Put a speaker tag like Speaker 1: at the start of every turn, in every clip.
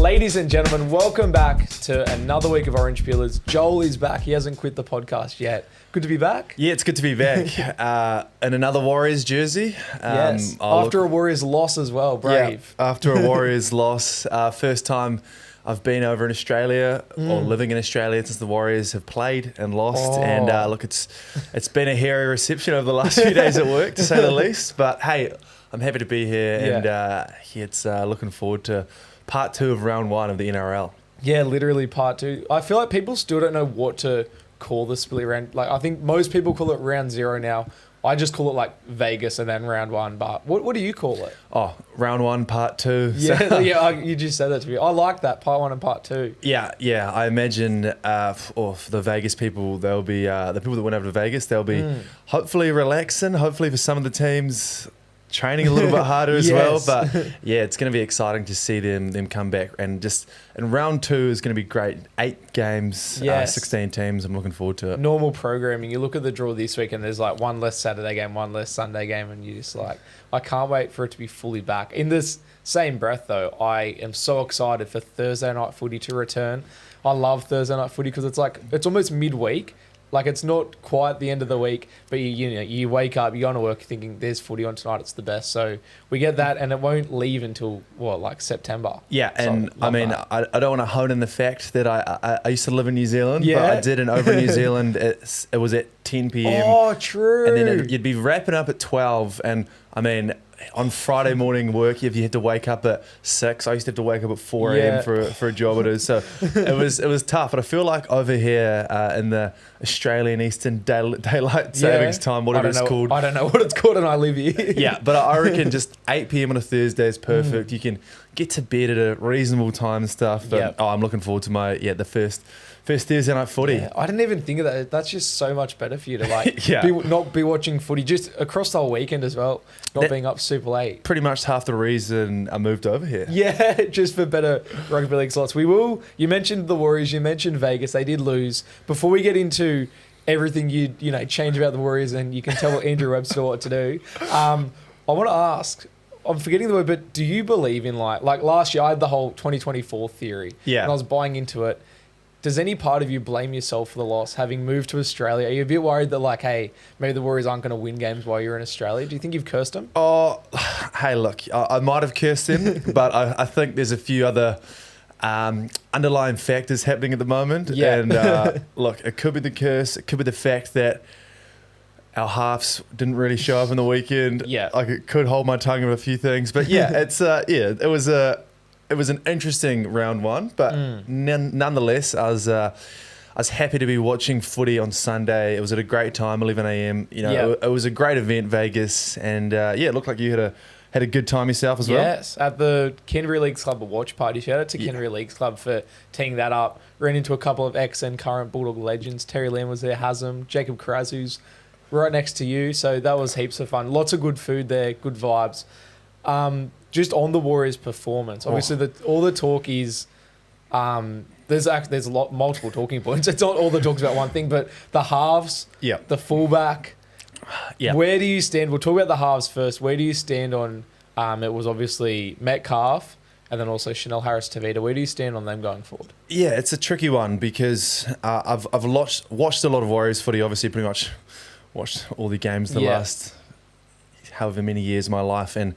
Speaker 1: Ladies and gentlemen, welcome back to another week of Orange Peelers. Joel is back. He hasn't quit the podcast yet. Good to be back.
Speaker 2: Yeah, it's good to be back. In another Warriors jersey.
Speaker 1: Yes. After a Warriors loss as well. Brave.
Speaker 2: Yeah, after a Warriors loss. First time I've been over in Australia or living in Australia since the Warriors have played and lost. And look, it's been a hairy reception over the last few days at work, to say the least. But hey, I'm happy to be here. And it's looking forward to part 2 of round 1 of the NRL.
Speaker 1: Yeah, literally part 2. I feel like people still don't know what to call the split round. Like, I think most people call it round 0 now. I just call it like Vegas and then round 1. But what do you call it?
Speaker 2: Oh, round 1, part 2.
Speaker 1: Yeah, you just said that to me. I like that, part 1 and part 2.
Speaker 2: Yeah. I imagine for the Vegas people, they'll be the people that went over to Vegas. They'll be hopefully relaxing. Hopefully for some of the teams, training a little bit harder as well. But yeah, it's going to be exciting to see them come back. And round 2 is going to be great. 8 games, 16 teams. I'm looking forward to it.
Speaker 1: Normal programming. You look at the draw this week and there's like one less Saturday game, one less Sunday game, and you just like, I can't wait for it to be fully back. In this same breath though, I am so excited for Thursday night footy to return. I love Thursday night footy because it's almost midweek. Like, it's not quite the end of the week, but you wake up, you go to work thinking there's footy on tonight, it's the best. So we get that, and it won't leave until, September.
Speaker 2: Yeah,
Speaker 1: so
Speaker 2: and I mean, I don't want to hone in the fact that I used to live in New Zealand,
Speaker 1: but
Speaker 2: I did, and over in New Zealand, it was at 10 p.m.
Speaker 1: Oh, true.
Speaker 2: And then you'd be wrapping up at 12, and I mean, on Friday morning work, if you had to wake up at 6, I used to have to wake up at 4 a.m. for a job or two. So it was tough. But I feel like over here in the Australian Eastern Daylight Savings Time, whatever it's called.
Speaker 1: I don't know what it's called, and I live here.
Speaker 2: Yeah, but I reckon just 8 p.m. on a Thursday is perfect. You can get to bed at a reasonable time and stuff. But, I'm looking forward to the first Thursday night footy.
Speaker 1: Yeah, I didn't even think of that. That's just so much better for you to not be watching footy just across the whole weekend as well. Not being up super late.
Speaker 2: Pretty much half the reason I moved over here.
Speaker 1: Yeah, just for better rugby league slots. You mentioned the Warriors, you mentioned Vegas. They did lose. Before we get into everything you change about the Warriors, and you can tell Andrew Webster what to do, I want to ask, I'm forgetting the word, but do you believe in like last year I had the whole 2024 theory.
Speaker 2: Yeah.
Speaker 1: And I was buying into it. Does any part of you blame yourself for the loss, having moved to Australia? Are you a bit worried that, hey, maybe the Warriors aren't going to win games while you're in Australia? Do you think you've cursed them?
Speaker 2: Oh, hey, look, I might have cursed them, but I think there's a few other underlying factors happening at the moment. Yeah. And look, it could be the curse. It could be the fact that our halves didn't really show up in the weekend. Yeah. It could hold my tongue on a few things. But yeah, it was an interesting round 1, but nonetheless, I was happy to be watching footy on Sunday. It was at a great time, 11 a.m. It was a great event, Vegas, and it looked like you had a good time yourself as well.
Speaker 1: Yes, at the Canterbury Leagues Club watch party. Shout out to Canterbury Leagues Club for teeing that up. Ran into a couple of ex and current Bulldog legends. Terry Lamb was there, Haslam, Jacob Carraz, who's right next to you. So that was heaps of fun. Lots of good food there, good vibes. Just on the Warriors' performance, obviously all the talk is there's multiple talking points. It's not all the talks about one thing, but the halves, the fullback. Yeah. Where do you stand? We'll talk about the halves first. Where do you stand on? It was obviously Metcalf and then also Chanel Harris-Tavita. Where do you stand on them going forward?
Speaker 2: Yeah, it's a tricky one because I've watched a lot of Warriors footy. Obviously, pretty much watched all the games the last however many years of my life, and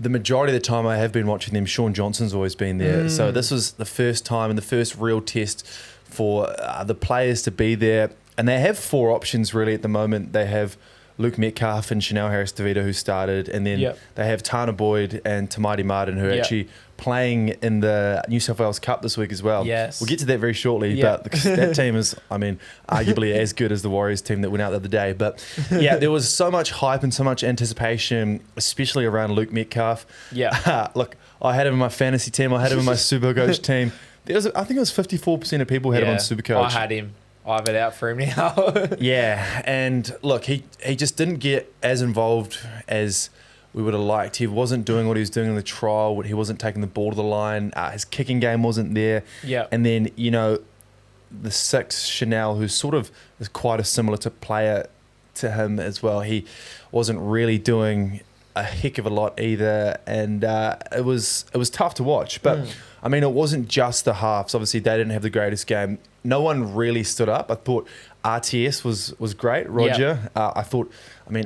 Speaker 2: the majority of the time I have been watching them, Sean Johnson's always been there. So this was the first time and the first real test for the players to be there. And they have 4 options really at the moment. They have Luke Metcalf and Chanel Harris-Tavita who started. And then they have Tana Boyd and Tamati Martin who are actually playing in the New South Wales Cup this week as well.
Speaker 1: Yes.
Speaker 2: We'll get to that very shortly. But that team is, arguably as good as the Warriors team that went out the other day. But yeah, there was so much hype and so much anticipation, especially around Luke Metcalf. Yeah. Look, I had him in my fantasy team. I had him in my Supercoach team. I think it was 54% of people had him on Supercoach.
Speaker 1: I had him. I have it out for him now.
Speaker 2: Yeah, and look, he just didn't get as involved as we would have liked. He wasn't doing what he was doing in the trial. He wasn't taking the ball to the line. His kicking game wasn't there. Yeah. And then, the 6, Chanel, who sort of is quite a similar player to him as well. He wasn't really doing a heck of a lot either, and it was tough to watch. But I mean, it wasn't just the halves. Obviously, they didn't have the greatest game. No one really stood up. I thought RTS was great. Roger. I thought,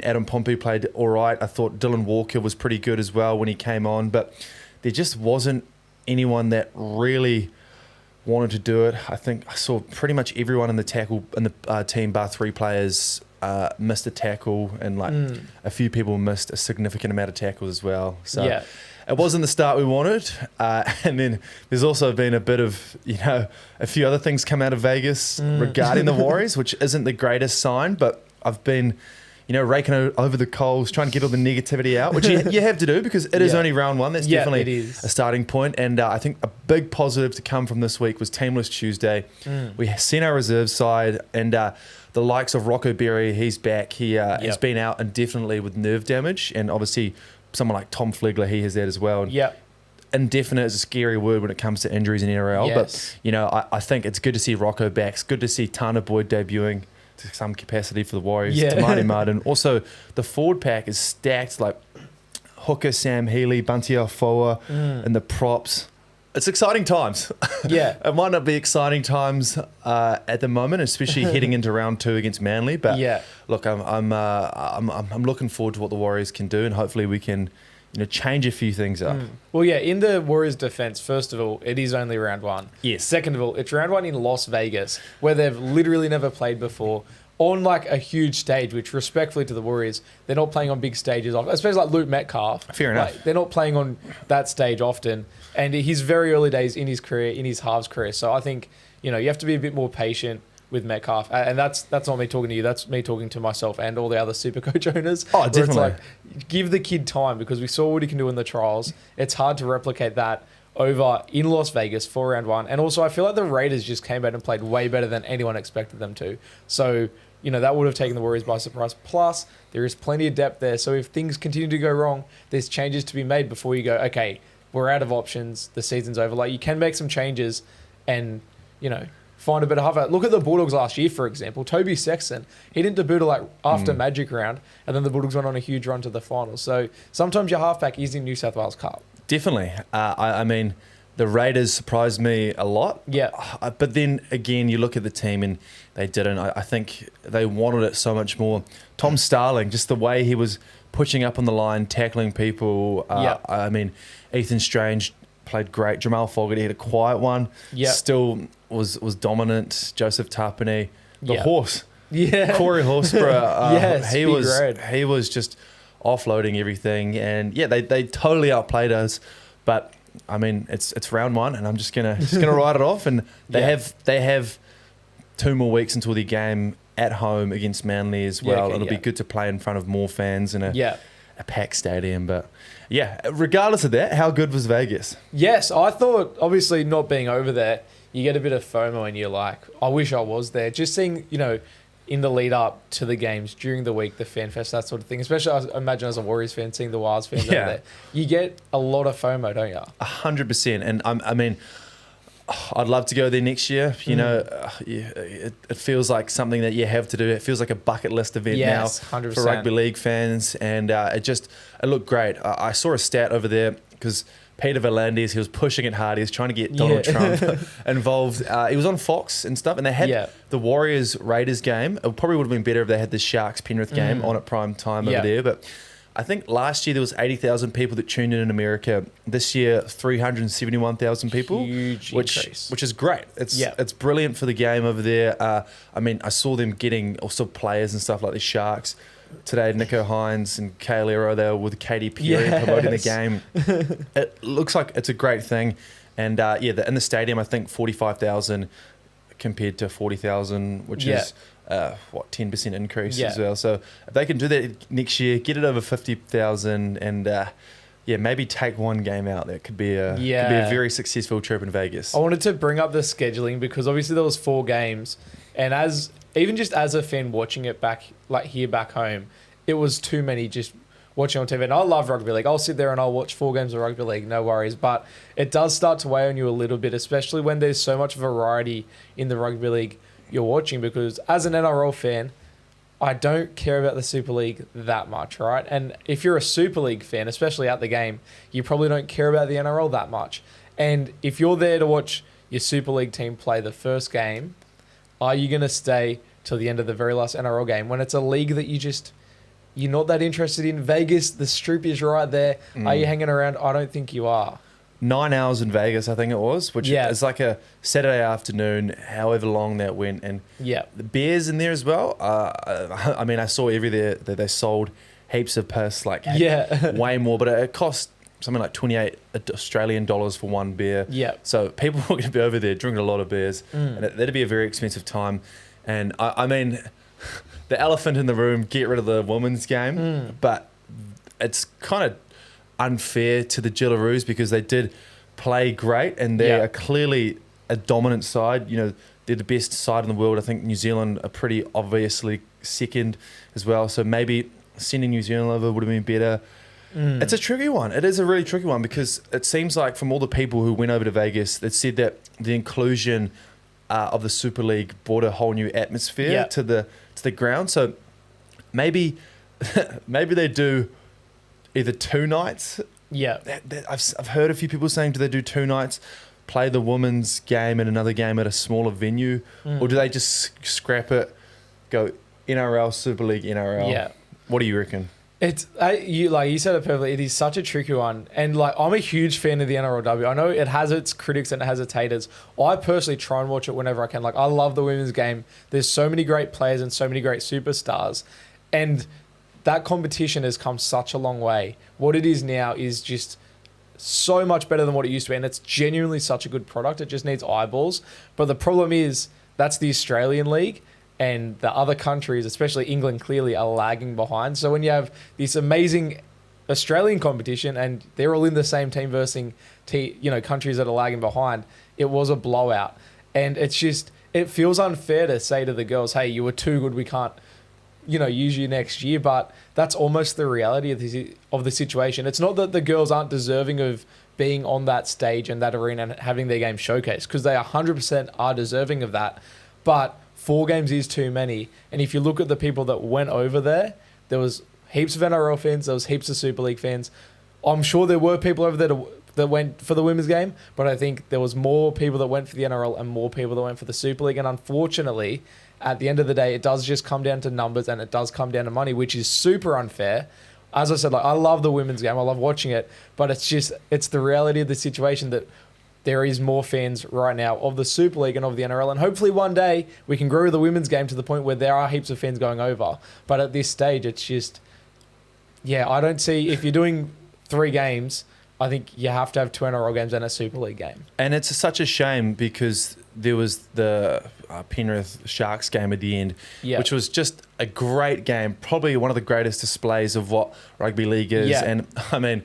Speaker 2: Adam Pompey played all right. I thought Dylan Walker was pretty good as well when he came on. But there just wasn't anyone that really wanted to do it. I think I saw pretty much everyone in the tackle in the team, bar 3 players, missed a tackle, and a few people missed a significant amount of tackles as well. So it wasn't the start we wanted. And then there's also been a bit of, a few other things come out of Vegas regarding the Warriors, which isn't the greatest sign, but I've been, raking over the coals, trying to get all the negativity out, which you have to do because it is only round 1. That's definitely a starting point. And I think a big positive to come from this week was Teamless Tuesday. We have seen our reserve side, and the likes of Rocco Berry, he's back. He has been out indefinitely with nerve damage, and obviously someone like Tom Flegler, he has that as well. And indefinite is a scary word when it comes to injuries in NRL, but I think it's good to see Rocco back. It's good to see Tana Boyd debuting to some capacity for the Warriors. Tamani Martin. Also, the forward pack is stacked, like Hooker, Sam Healy, Bunty Alfoa, and the props. It's exciting times. It might not be exciting times at the moment, especially heading into round 2 against Manly. But look, I'm looking forward to what the Warriors can do, and hopefully we can, change a few things up.
Speaker 1: Well, in the Warriors' defense, first of all, it is only round 1.
Speaker 2: Yes.
Speaker 1: Second of all, it's round 1 in Las Vegas, where they've literally never played before, on like a huge stage, which respectfully to the Warriors, they're not playing on big stages, especially like Luke Metcalf.
Speaker 2: Fair enough.
Speaker 1: They're not playing on that stage often. And he's very early days in his career, in his halves career. So I think, you have to be a bit more patient with Metcalf. And that's not me talking to you. That's me talking to myself and all the other Supercoach owners.
Speaker 2: Oh, definitely.
Speaker 1: It's like, give the kid time, because we saw what he can do in the trials. It's hard to replicate that over in Las Vegas for round 1. And also, I feel like the Raiders just came out and played way better than anyone expected them to. So, that would have taken the Warriors by surprise. Plus, there is plenty of depth there. So if things continue to go wrong, there's changes to be made before you go, okay, we're out of options, the season's over. Like, you can make some changes and, find a bit of halfback. Look at the Bulldogs last year, for example. Toby Sexton, he didn't debut after Magic Round, and then the Bulldogs went on a huge run to the finals. So sometimes your halfback is in New South Wales Cup.
Speaker 2: Definitely. I mean, the Raiders surprised me a lot. But then again, you look at the team and they didn't. I think they wanted it so much more. Tom Starling, just the way he was pushing up on the line, tackling people. I mean, Ethan Strange played great. Jamal Fogarty had a quiet one. Still was dominant. Joseph Tapine, the horse. Corey Horsburgh. He was just offloading everything, and they totally outplayed us. But I mean, it's round 1, and I'm just gonna write it off. And they have 2 more weeks until the game at home against Manly as well. It'll be good to play in front of more fans in a packed stadium. But regardless of that, how good was Vegas?
Speaker 1: Yes, I thought, obviously not being over there, you get a bit of FOMO and you're like, I wish I was there. Just seeing, in the lead up to the games, during the week, the fan fest, that sort of thing. Especially, I imagine as a Warriors fan, seeing the Wilds fans over there. You get a lot of FOMO, don't you?
Speaker 2: 100%. And I mean, I'd love to go there next year. It feels like something that you have to do. It feels like a bucket list event now
Speaker 1: 100%.
Speaker 2: for rugby league fans. And it looked great. I saw a stat over there because Peter V'landys, he was pushing it hard. He was trying to get Donald Trump involved. He was on Fox and stuff, and they had the Warriors-Raiders game. It probably would have been better if they had the Sharks-Penrith game on at prime time over there. But I think last year there was 80,000 people that tuned in America. This year, 371,000 people.
Speaker 1: Huge increase.
Speaker 2: Which is great. It's brilliant for the game over there. I mean, I saw them getting also players and stuff like the Sharks. Today, Nico Hines and Kale Ero, they were with Katy Perry promoting the game. It looks like it's a great thing. And in the stadium, I think 45,000 compared to 40,000, which is 10% increase as well. So if they can do that next year, get it over 50,000 and maybe take one game out. That could be a very successful trip in Vegas.
Speaker 1: I wanted to bring up the scheduling because obviously there was 4 games, and even just as a fan watching it back home, it was too many just watching on TV. And I love rugby league. I'll sit there and I'll watch 4 games of rugby league, no worries. But it does start to weigh on you a little bit, especially when there's so much variety in the rugby league you're watching. Because as an NRL fan, I don't care about the Super League that much, right? And if you're a Super League fan, especially at the game, you probably don't care about the NRL that much. And if you're there to watch your Super League team play the first game, are you going to stay till the end of the very last NRL game when it's a league that you're not that interested in? Vegas, the Stroop is right there. Are you hanging around? I don't think you are.
Speaker 2: 9 hours in Vegas, I think it was, which is like a Saturday afternoon, however long that went. And the beers in there as well. I mean, I saw that they sold heaps of piss, like way more, but it cost something like 28 Australian dollars for one beer. Yeah. So people were going to be over there drinking a lot of beers, and that'd be a very expensive time. And I mean, the elephant in the room, get rid of the women's game, but it's kind of unfair to the Jillaroos because they did play great and they are clearly a dominant side. You know, they're the best side in the world. I think New Zealand are pretty obviously second as well. So maybe sending New Zealand over would have been better. It's a tricky one. It is a really tricky one because it seems like from all the people who went over to Vegas that said that the inclusion of the Super League brought a whole new atmosphere to the ground. So maybe they do either 2 nights. Yeah. I've heard a few people saying, do they do 2 nights, play the women's game and another game at a smaller venue? Or do they just scrap it, go NRL, Super League, NRL? Yeah. What do you reckon?
Speaker 1: It's you said it perfectly. It is such a tricky one. And like, I'm a huge fan of the NRLW. I know it has its critics and it has its haters. I personally try and watch it whenever I can. Like, I love the women's game. There's so many great players and so many great superstars. And that competition has come such a long way. What it is now is just so much better than what it used to be. And it's genuinely such a good product. It just needs eyeballs. But the problem is that's the Australian League and the other countries, especially England, clearly are lagging behind. So when you have this amazing Australian competition and they're all in the same team versus countries that are lagging behind, it was a blowout. And it's just, it feels unfair to say to the girls, hey, you were too good, we can't use you next year, but that's almost the reality of the situation. It's not that the girls aren't deserving of being on that stage and that arena and having their game showcased, because they 100% are deserving of that, but 4 games is too many. And if you look at the people that went over there was heaps of NRL fans, there was heaps of Super League fans. I'm sure there were people over there that went for the women's game, but I think there was more people that went for the NRL and more people that went for the Super League. And unfortunately, at the end of the day, it does just come down to numbers and it does come down to money, which is super unfair. As I said, like, I love the women's game. I love watching it, but it's the reality of the situation that there is more fans right now of the Super League and of the NRL. And hopefully one day we can grow the women's game to the point where there are heaps of fans going over. But at this stage, it's just, I don't see, if you're doing 3 games, I think you have to have 2 NRL games and a Super League game.
Speaker 2: And it's such a shame because there was the Penrith Sharks game at the end, which was just a great game, probably one of the greatest displays of what rugby league is. Yeah. And I mean,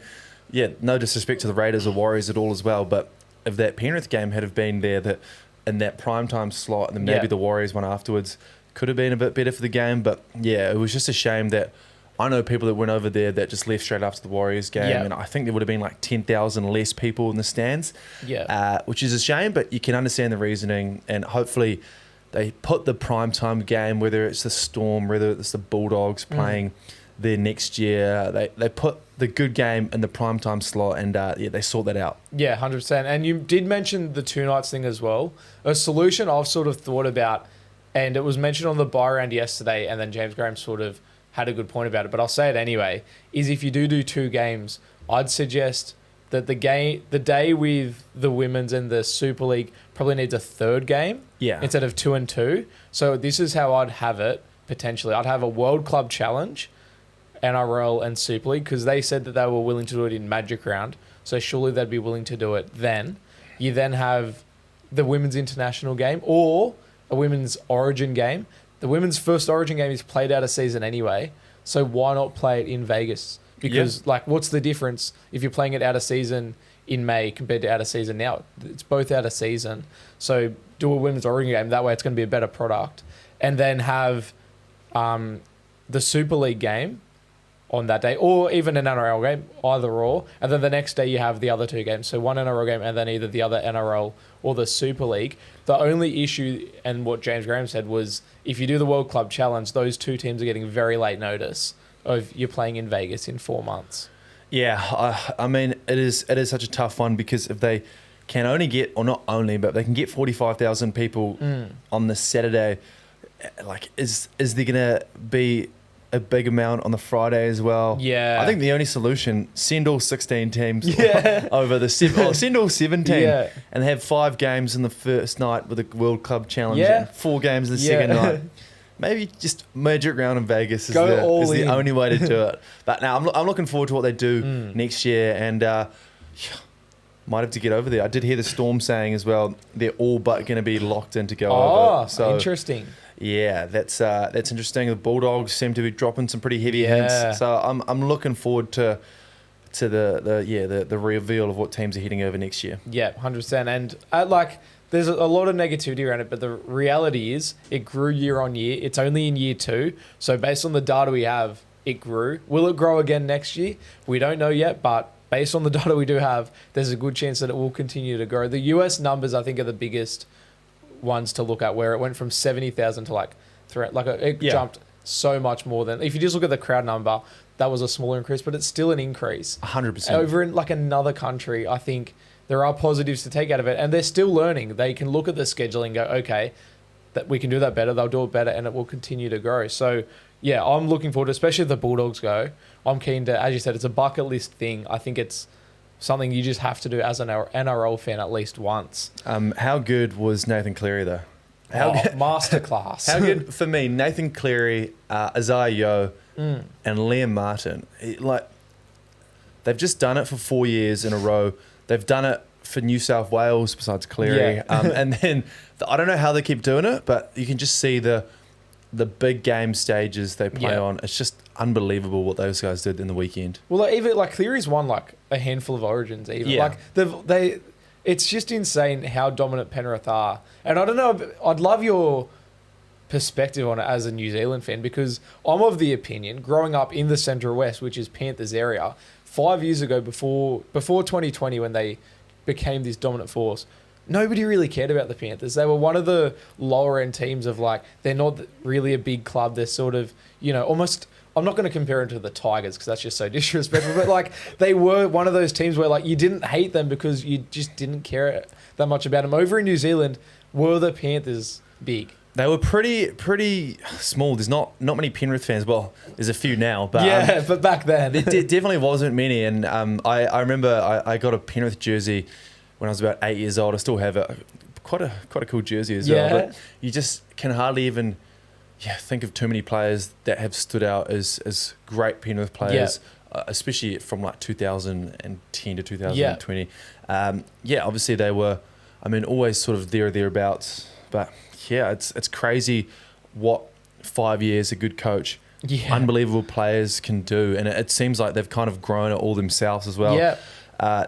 Speaker 2: no disrespect to the Raiders or Warriors at all as well, but if that Penrith game had have been there that in that primetime slot, and then maybe the Warriors one afterwards, could have been a bit better for the game. But it was just a shame that I know people that went over there that just left straight after the Warriors game, and I think there would have been like 10,000 less people in the stands, which is a shame, but you can understand the reasoning, and hopefully they put the primetime game, whether it's the Storm, whether it's the Bulldogs playing there next year, they put the good game in the primetime slot, and they sort that out.
Speaker 1: Yeah, 100%. And you did mention the 2 nights thing as well. A solution I've sort of thought about, and it was mentioned on the buy round yesterday, and then James Graham sort of had a good point about it, but I'll say it anyway, is if you do 2 games, I'd suggest that the day with the women's and the Super League probably needs a 3rd game instead of 2 and 2. So this is how I'd have it, potentially. I'd have a World Club Challenge, NRL and Super League, because they said that they were willing to do it in Magic Round, so surely they'd be willing to do it then. You then have the women's international game or a women's origin game. The women's first origin game is played out of season anyway, so why not play it in Vegas? Because what's the difference if you're playing it out of season in May compared to out of season now? It's both out of season. So do a women's origin game. That way it's going to be a better product. And then have the Super League game on that day, or even an NRL game, either or. And then the next day you have the other two games. So one NRL game and then either the other NRL or the Super League. The only issue, and what James Graham said, was if you do the World Club Challenge, those two teams are getting very late notice of you're playing in Vegas in 4 months.
Speaker 2: Yeah, I mean, it is such a tough one because if they can only get, or not only, but they can get 45,000 people on this Saturday, like, is there going to be a big amount on the Friday as well?
Speaker 1: Yeah.
Speaker 2: I think the only solution, send all 16 teams over the send all 17 and have 5 games in the first night with the World Club Challenge and 4 games in the second night. Maybe just merge it around in Vegas is the only way to do it. But now I'm looking forward to what they do next year, and might have to get over there. I did hear the Storm saying as well they're all but going to be locked in to go over. So interesting. Yeah, that's interesting. The Bulldogs seem to be dropping some pretty heavy hints. So I'm looking forward to the reveal of what teams are heading over next year. Yeah, 100%. And there's a lot of negativity around it, but the reality is it grew year on year. It's only in year 2. So based on the data we have, it grew. Will it grow again next year? We don't know yet, but based on the data we do have, there's a good chance that it will continue to grow. The US numbers, I think, are the biggest ones to look at, where it went from 70,000 to it jumped so much more than, if you just look at the crowd number, that was a smaller increase, but it's still an increase. 100%. Over in another country, I think there are positives to take out of it, and they're still learning. They can look at the scheduling and go, okay, that we can do that better. They'll do it better, and it will continue to grow. So, yeah, I'm looking forward to, especially if the Bulldogs go. I'm keen to, as you said, it's a bucket list thing. I think it's something you just have to do as an NRL fan at least once. How good was Nathan Cleary, though? Masterclass. How good, for me, Nathan Cleary, Isaiah Yeo, and Liam Martin. They've just done it for 4 years in a row. They've done it for New South Wales, besides Cleary. And then, I don't know how they keep doing it, but you can just see the big game stages they play on. It's just unbelievable what those guys did in the weekend. Well, even Cleary's won a handful of Origins. Even it's just insane how dominant Penrith are. And I don't know, I'd love your perspective on it as a New Zealand fan, because I'm of the opinion, growing up in the Central West, which is Panthers area, 5 years ago, before 2020, when they became this dominant force, nobody really cared about the Panthers. They were one of the lower end teams of they're not really a big club. They're sort of, almost, I'm not going to compare them to the Tigers because that's just so disrespectful, but they were one of those teams where you didn't hate them because you just didn't care that much about them. Over in New Zealand, were the Panthers big? They were pretty small. There's not many Penrith fans. Well, there's a few now, but but back then there definitely wasn't many. And I remember I got a Penrith jersey when I was about 8 years old. I still have it. Quite a cool jersey as well. But you just can hardly even think of too many players that have stood out as great Penrith players, especially from 2010 to 2020. Obviously they were, always sort of thereabouts. But it's crazy what 5 years a good coach, unbelievable players can do. And it seems like they've kind of grown it all themselves as well.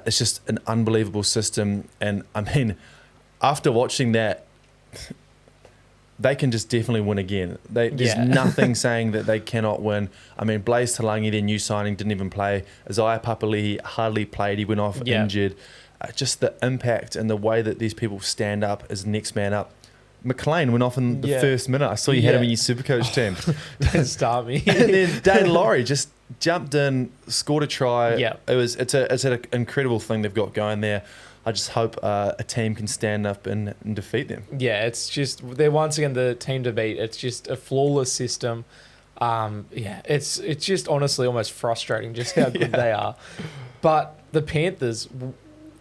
Speaker 2: It's just an unbelievable system. And after watching that, they can just definitely win again. There's nothing saying that they cannot win. Blaise Talangi, their new signing, didn't even play. Isaiah Papali'i hardly played. He went off injured. Just the impact and the way that these people stand up as next man up. McLean went off in the first minute. I saw you had him in your Supercoach team. Don't start me. And then Dane Laurie just jumped in, scored a try. It's an incredible thing they've got going there. I just hope a team can stand up and defeat them. Yeah, it's just, they're once again the team to beat. It's just a flawless system. It's just honestly almost frustrating just how good they are. But the Panthers,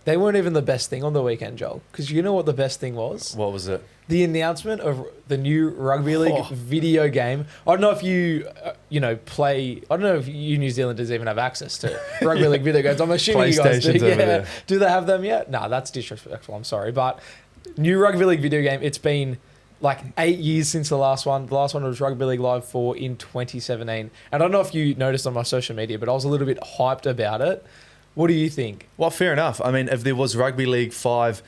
Speaker 2: they weren't even the best thing on the weekend, Joel. Because you know what the best thing was? What was it? The announcement of the new Rugby League video game. I don't know if you, play. I don't know if you New Zealanders even have access to Rugby League video games. I'm assuming you guys do. Yeah. Do they have them yet? No, that's disrespectful. I'm sorry. But new Rugby League video game. It's been 8 years since the last one. The last one was Rugby League Live 4 in 2017. And I don't know if you noticed on my social media, but I was a little bit hyped about it. What do you think? Well, fair enough. If there was Rugby League 5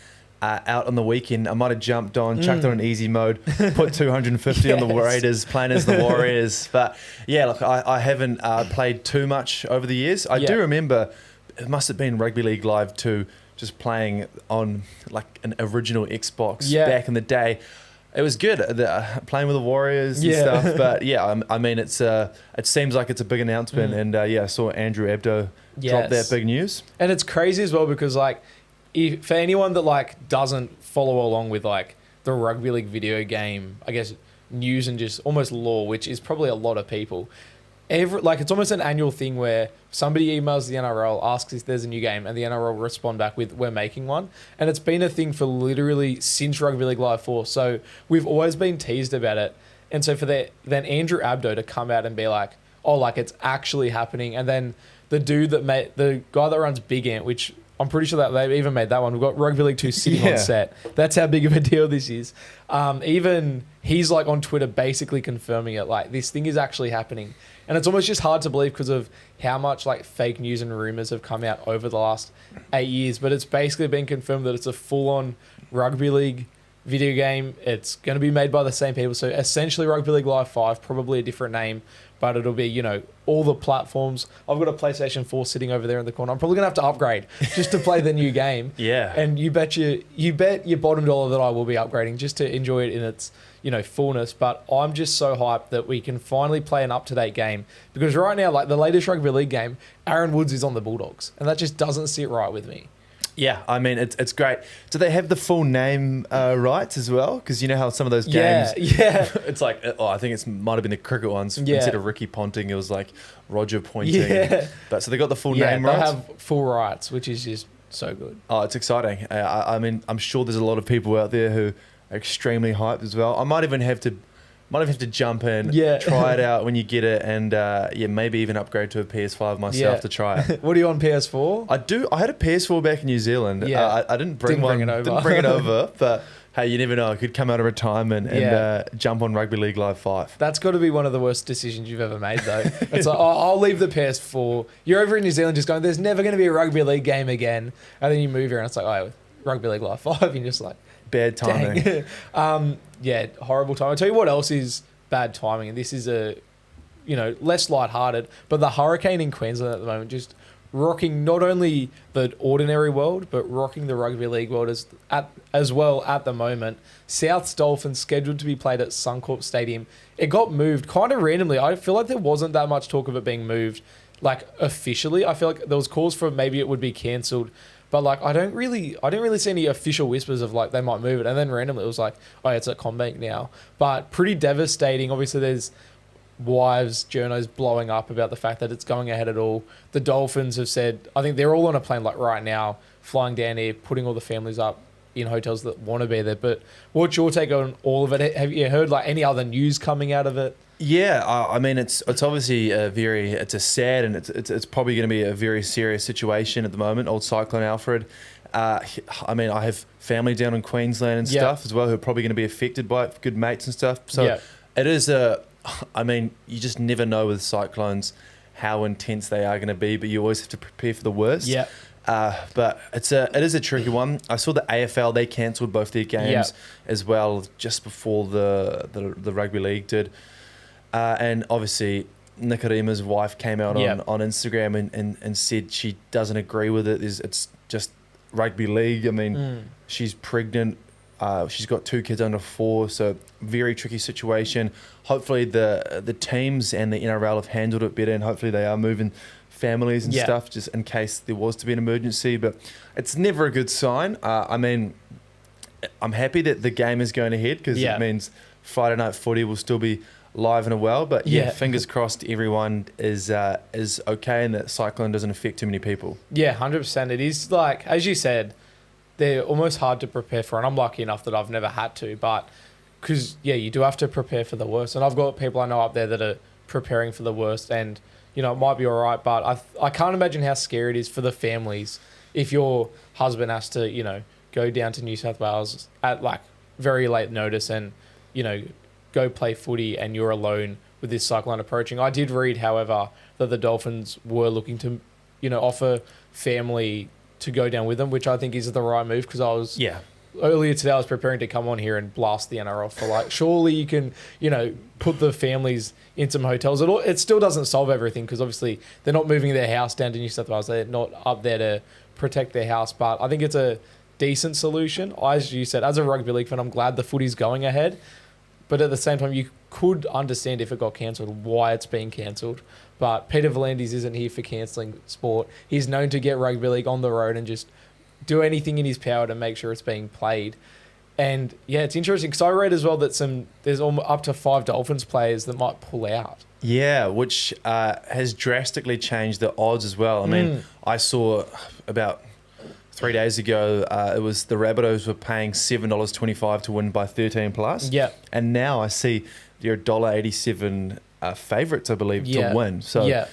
Speaker 2: out on the weekend. I might have jumped on, chucked on an easy mode, put 250 on the Raiders, playing as the Warriors. But yeah, look, I haven't played too much over the years. I do remember it must have been Rugby League Live 2, just playing on like an original Xbox back in the day. It was good, playing with the Warriors and stuff. But yeah, I mean, it seems like it's a big announcement. And I saw Andrew Abdo drop that big news.
Speaker 1: And it's crazy as well because like, for anyone that like doesn't follow along with like the rugby league video game, I guess news and just almost lore, which is probably a lot of people. It's almost an annual thing where somebody emails the NRL, asks if there's a new game, and the NRL respond back with, we're making one. And it's been a thing for literally since Rugby League Live 4. So we've always been teased about it. And so for then Andrew Abdo to come out and be like, oh, like it's actually happening. And then the guy that runs Big Ant, which I'm pretty sure that they even made that one. We've got Rugby League 2 sitting on set. That's how big of a deal this is. Even he's like on Twitter basically confirming it. Like this thing is actually happening. And it's almost just hard to believe because of how much like fake news and rumors have come out over the last 8 years. But it's basically been confirmed that it's a full-on rugby league video game. It's going to be made by the same people. So essentially Rugby League Live 5, probably a different name, but it'll be, all the platforms. I've got a PlayStation 4 sitting over there in the corner. I'm probably going to have to upgrade just to play the new game.
Speaker 2: Yeah.
Speaker 1: And you bet your bottom dollar that I will be upgrading just to enjoy it in its, fullness. But I'm just so hyped that we can finally play an up-to-date game because right now, like the latest Rugby League game, Aaron Woods is on the Bulldogs and that just doesn't sit right with me.
Speaker 2: Yeah, I mean, it's great. Do they have the full name rights as well? Because you know how some of those games...
Speaker 1: Yeah.
Speaker 2: It's like, I think it might have been the cricket ones. Yeah. Instead of Ricky Ponting, it was like Roger Pointing. Yeah. But so they got the full name rights?
Speaker 1: Yeah, they have full rights, which is just so good.
Speaker 2: Oh, it's exciting. I mean, I'm sure there's a lot of people out there who are extremely hyped as well. I might even have to jump in, try it out when you get it, and maybe even upgrade to a PS5 myself to try it.
Speaker 1: What are you on, PS4?
Speaker 2: I do. I had a PS4 back in New Zealand. Yeah. I didn't bring one. Didn't bring it over, but hey, you never know. I could come out of retirement and jump on Rugby League Live 5.
Speaker 1: That's got to be one of the worst decisions you've ever made, though. It's like, I'll leave the PS4. You're over in New Zealand just going, there's never going to be a Rugby League game again. And then you move here and it's like, oh, Rugby League Live 5. And you're just like,
Speaker 2: bad timing.
Speaker 1: Horrible timing. I'll tell you what else is bad timing, and this is less lighthearted, but the hurricane in Queensland at the moment just rocking not only the ordinary world, but rocking the rugby league world as well at the moment. South's Dolphins scheduled to be played at Suncorp Stadium. It got moved kind of randomly. I feel like there wasn't that much talk of it being moved, like officially. I feel like there was calls for maybe it would be cancelled. But like I don't really see any official whispers of like they might move it, and then randomly it was like, oh, it's at CommBank now. But pretty devastating. Obviously, there's wives, journos blowing up about the fact that it's going ahead at all. The Dolphins have said, I think they're all on a plane like right now, flying down here, putting all the families up in hotels that want to be there. But what's your take on all of it? Have you heard like any other news coming out of it?
Speaker 2: Yeah, I mean, it's obviously it's a sad and it's probably going to be a very serious situation at the moment. Old Cyclone Alfred. I mean, I have family down in Queensland and stuff as well who are probably going to be affected by it, good mates and stuff. So it is I mean, you just never know with cyclones how intense they are going to be, but you always have to prepare for the worst. Yeah. But it is a tricky one. I saw the AFL, they cancelled both their games as well just before the rugby league did. And obviously Nikorima's wife came out on Instagram and said she doesn't agree with it. It's just rugby league. I mean, she's pregnant. She's got 2 kids under 4, so very tricky situation. Hopefully the teams and the NRL have handled it better, and hopefully they are moving families and stuff just in case there was to be an emergency. But it's never a good sign. I mean, I'm happy that the game is going ahead because it means Friday night footy will still be live and well, but fingers crossed everyone is okay and that cyclone doesn't affect too many people.
Speaker 1: 100%. It is like, as you said, they're almost hard to prepare for, and I'm lucky enough that I've never had to, but because you do have to prepare for the worst, and I've got people I know up there that are preparing for the worst, and it might be all right, but I can't imagine how scary it is for the families if your husband has to go down to New South Wales at like very late notice and go play footy and you're alone with this cyclone approaching. I did read, however, that the Dolphins were looking to, offer family to go down with them, which I think is the right move because I was earlier today I was preparing to come on here and blast the NRL for like, surely you can, put the families in some hotels. It still doesn't solve everything because obviously they're not moving their house down to New South Wales. They're not up there to protect their house. But I think it's a decent solution. As you said, as a rugby league fan, I'm glad the footy's going ahead. But at the same time, you could understand if it got cancelled, why it's being cancelled. But Peter V'landys isn't here for cancelling sport. He's known to get rugby league on the road and just do anything in his power to make sure it's being played. And yeah, it's interesting because I read as well that there's up to 5 Dolphins players that might pull out.
Speaker 2: Yeah, which has drastically changed the odds as well. I mean, I saw about 3 days ago, it was the Rabbitohs were paying $7.25 to win by 13 plus.
Speaker 1: Yeah.
Speaker 2: And now I see they're $1.87 favourites, I believe, to win. So
Speaker 1: yeah.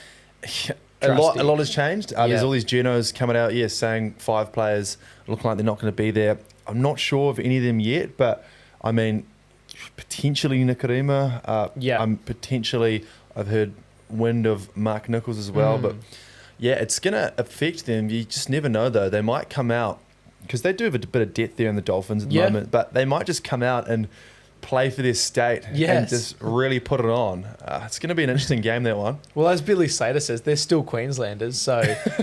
Speaker 2: A lot has changed. There's all these journos coming out, saying 5 players look like they're not going to be there. I'm not sure of any of them yet, but I mean, potentially Nikorima. I've heard wind of Mark Nichols as well, but yeah, it's going to affect them. You just never know, though. They might come out, because they do have a bit of depth there in the Dolphins at the moment, but they might just come out and play for their state and just really put it on. It's going to be an interesting game, that one.
Speaker 1: Well, as Billy Slater says, they're still Queenslanders. So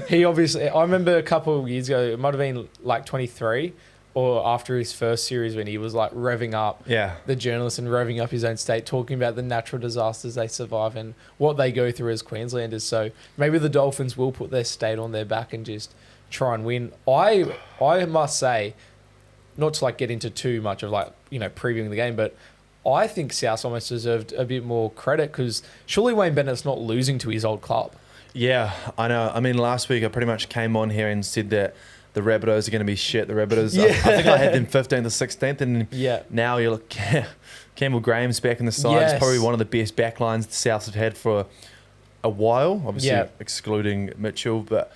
Speaker 1: he obviously, I remember a couple of years ago, it might have been like 23 or after his first series when he was like revving up the journalists and revving up his own state, talking about the natural disasters they survive and what they go through as Queenslanders. So maybe the Dolphins will put their state on their back and just try and win. I must say, not to like get into too much of like, previewing the game, but I think South almost deserved a bit more credit because surely Wayne Bennett's not losing to his old club.
Speaker 2: Yeah, I know. I mean, last week I pretty much came on here and said that the Rabbitohs are going to be shit. The Rabbitohs, I think I had them 15th or 16th, and now you look, Campbell Graham's back in the side. It's probably one of the best backlines the Souths have had for a while, obviously excluding Mitchell, but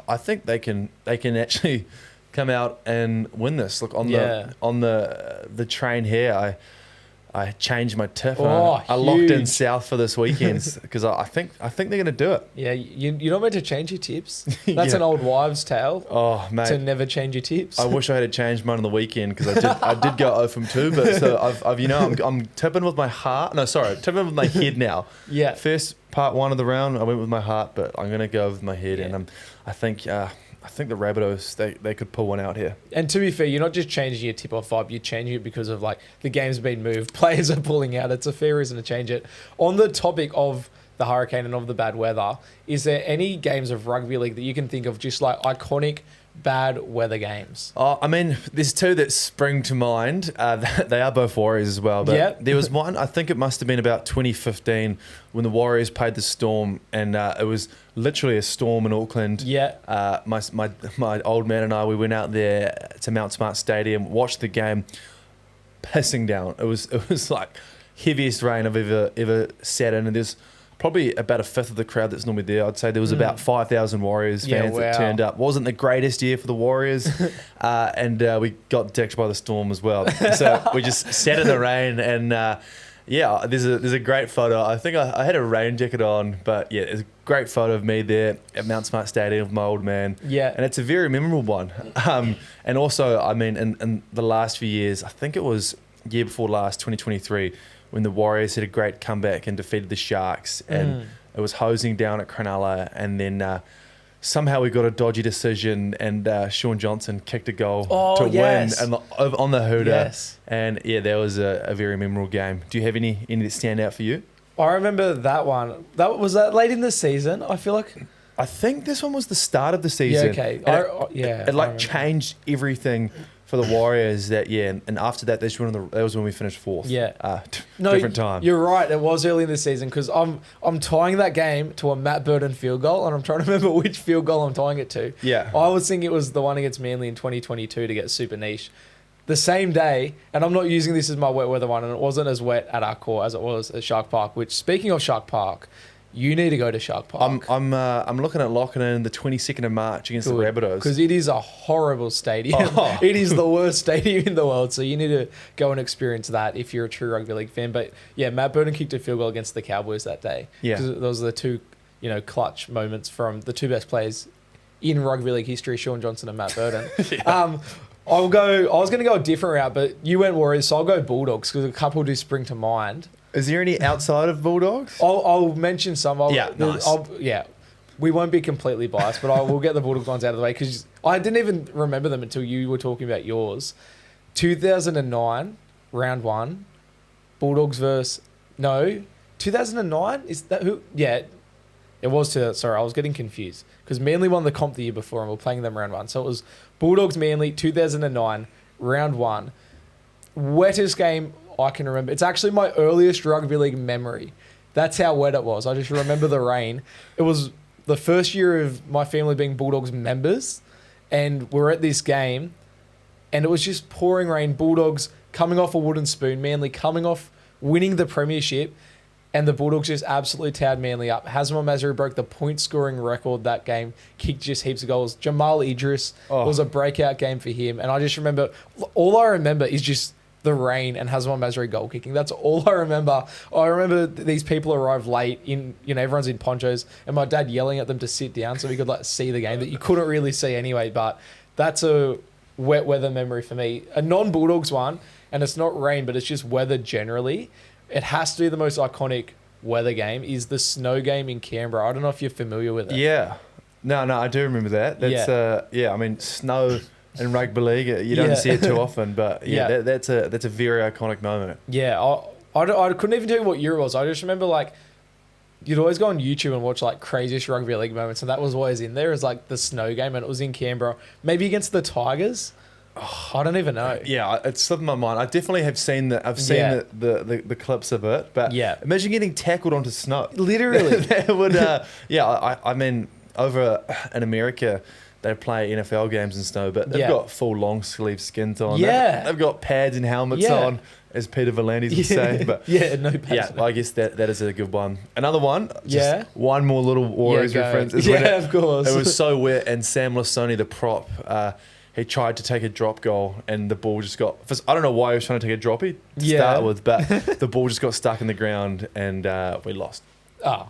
Speaker 2: I think they can actually come out and win this. Look, on the train here, I changed my tip. I locked in South for this weekend because I think they're going to do it.
Speaker 1: Yeah, you're not meant to change your tips. That's an old wives' tale.
Speaker 2: Oh, mate,
Speaker 1: to never change your tips.
Speaker 2: I wish I had changed mine on the weekend because I did go 0 from 2. But so I'm tipping with my heart. No, sorry, tipping with my head now.
Speaker 1: Yeah.
Speaker 2: First part 1 of the round, I went with my heart, but I'm going to go with my head, and I think the Rabbitohs, they could pull one out here. And
Speaker 1: to be fair, you're not just changing your tip-off vibe, you're changing it because of like the game's been moved, players are pulling out. It's a fair reason to change it. On the topic of the hurricane and of the bad weather, is there any games of rugby league that you can think of just like iconic bad weather games?
Speaker 2: I mean, there's 2 that spring to mind. They are both Warriors as well. But there was one, I think it must have been about 2015 when the Warriors played the Storm, and it was literally a storm in Auckland. My old man and I, we went out there to Mount Smart Stadium, watched the game, pissing down. It was like heaviest rain I've ever sat in, and there's probably about a fifth of the crowd that's normally there. I'd say there was about 5,000 Warriors fans that turned up. Wasn't the greatest year for the Warriors, and we got dicked by the Storm as well. So we just sat in the rain, and there's a great photo. I think I had a rain jacket on, but it's a great photo of me there at Mount Smart Stadium with my old man. Yeah, and it's a very memorable one. And also, I mean, in the last few years, I think it was year before last, 2023. When the Warriors had a great comeback and defeated the Sharks, and it was hosing down at Cronulla, and then somehow we got a dodgy decision, and Sean Johnson kicked a goal to win and on the hooter. And that was a very memorable game. Do you have any that stand out for you?
Speaker 1: I remember that one. Was that late in the season? I feel like.
Speaker 2: I think this one was the start of the season. It changed everything for the Warriors and after that, that was when we finished 4th. Different time.
Speaker 1: You're right. It was early in the season because I'm tying that game to a Matt Burton field goal, and I'm trying to remember which field goal I'm tying it to.
Speaker 2: Yeah,
Speaker 1: I was thinking it was the one against Manly in 2022 to get super niche. The same day, and I'm not using this as my wet weather one, and it wasn't as wet at our core as it was at Shark Park. Which, speaking of Shark Park, you need to go to Shark Park.
Speaker 2: I'm looking at locking in the 22nd of March against the Rabbitohs.
Speaker 1: Because it is a horrible stadium. It is the worst stadium in the world. So you need to go and experience that if you're a true rugby league fan. But yeah, Matt Burton kicked a field goal against the Cowboys that day. Yeah. Because those are the 2, clutch moments from the 2 best players in rugby league history, Sean Johnson and Matt Burton. I was going to go a different route, but you went Warriors, so I'll go Bulldogs because a couple do spring to mind.
Speaker 2: Is there any outside of Bulldogs?
Speaker 1: I'll mention some.
Speaker 2: Nice.
Speaker 1: We won't be completely biased, but we'll get the Bulldogs ones out of the way because I didn't even remember them until you were talking about yours. 2009, round 1, Bulldogs versus... No, 2009? Is that who? Yeah, it was. Sorry, I was getting confused because Manly won the comp the year before and we're playing them round 1. So it was Bulldogs Manly 2009, round 1. Wettest game I can remember. It's actually my earliest rugby league memory. That's how wet it was. I just remember the rain. It was the first year of my family being Bulldogs members, and we're at this game, and it was just pouring rain. Bulldogs coming off a wooden spoon, Manly coming off winning the premiership, and the Bulldogs just absolutely towed Manly up. Hazem Mazri broke the point scoring record that game, kicked just heaps of goals. Jamal Idris was a breakout game for him, and I just remember, all I remember is just the rain and Hazem Mazri goal kicking. That's all I remember. I remember these people arrived late everyone's in ponchos and my dad yelling at them to sit down so we could see the game that you couldn't really see anyway. But that's a wet weather memory for me. A non-Bulldogs one, and it's not rain, but it's just weather generally. It has to be the most iconic weather game is the snow game in Canberra. I don't know if you're familiar with it.
Speaker 2: Yeah. No, I do remember that. That's snow in rugby league, you don't see it too often, but that's a very iconic moment.
Speaker 1: Yeah, I couldn't even tell you what year it was. I just remember you'd always go on YouTube and watch craziest rugby league moments, and that was always in there as the snow game, and it was in Canberra, maybe against the Tigers. Oh, I don't even know.
Speaker 2: Yeah, it's slipped my mind. I definitely have seen that. I've seen the clips of it, but imagine getting tackled onto snow.
Speaker 1: Literally,
Speaker 2: that would. I mean, over in America, they play NFL games in snow, but they've got full long sleeve skins on.
Speaker 1: Yeah.
Speaker 2: They've got pads and helmets on, as Peter V'landys would say. But
Speaker 1: no pads.
Speaker 2: Yeah, I guess that is a good one. Another one, one more little Warriors reference.
Speaker 1: Of course.
Speaker 2: It was so wet, and Sam Lasoni, the prop, he tried to take a drop goal, and the ball just got... I don't know why he was trying to take a droppy to start with, but the ball just got stuck in the ground, and we lost.
Speaker 1: Oh.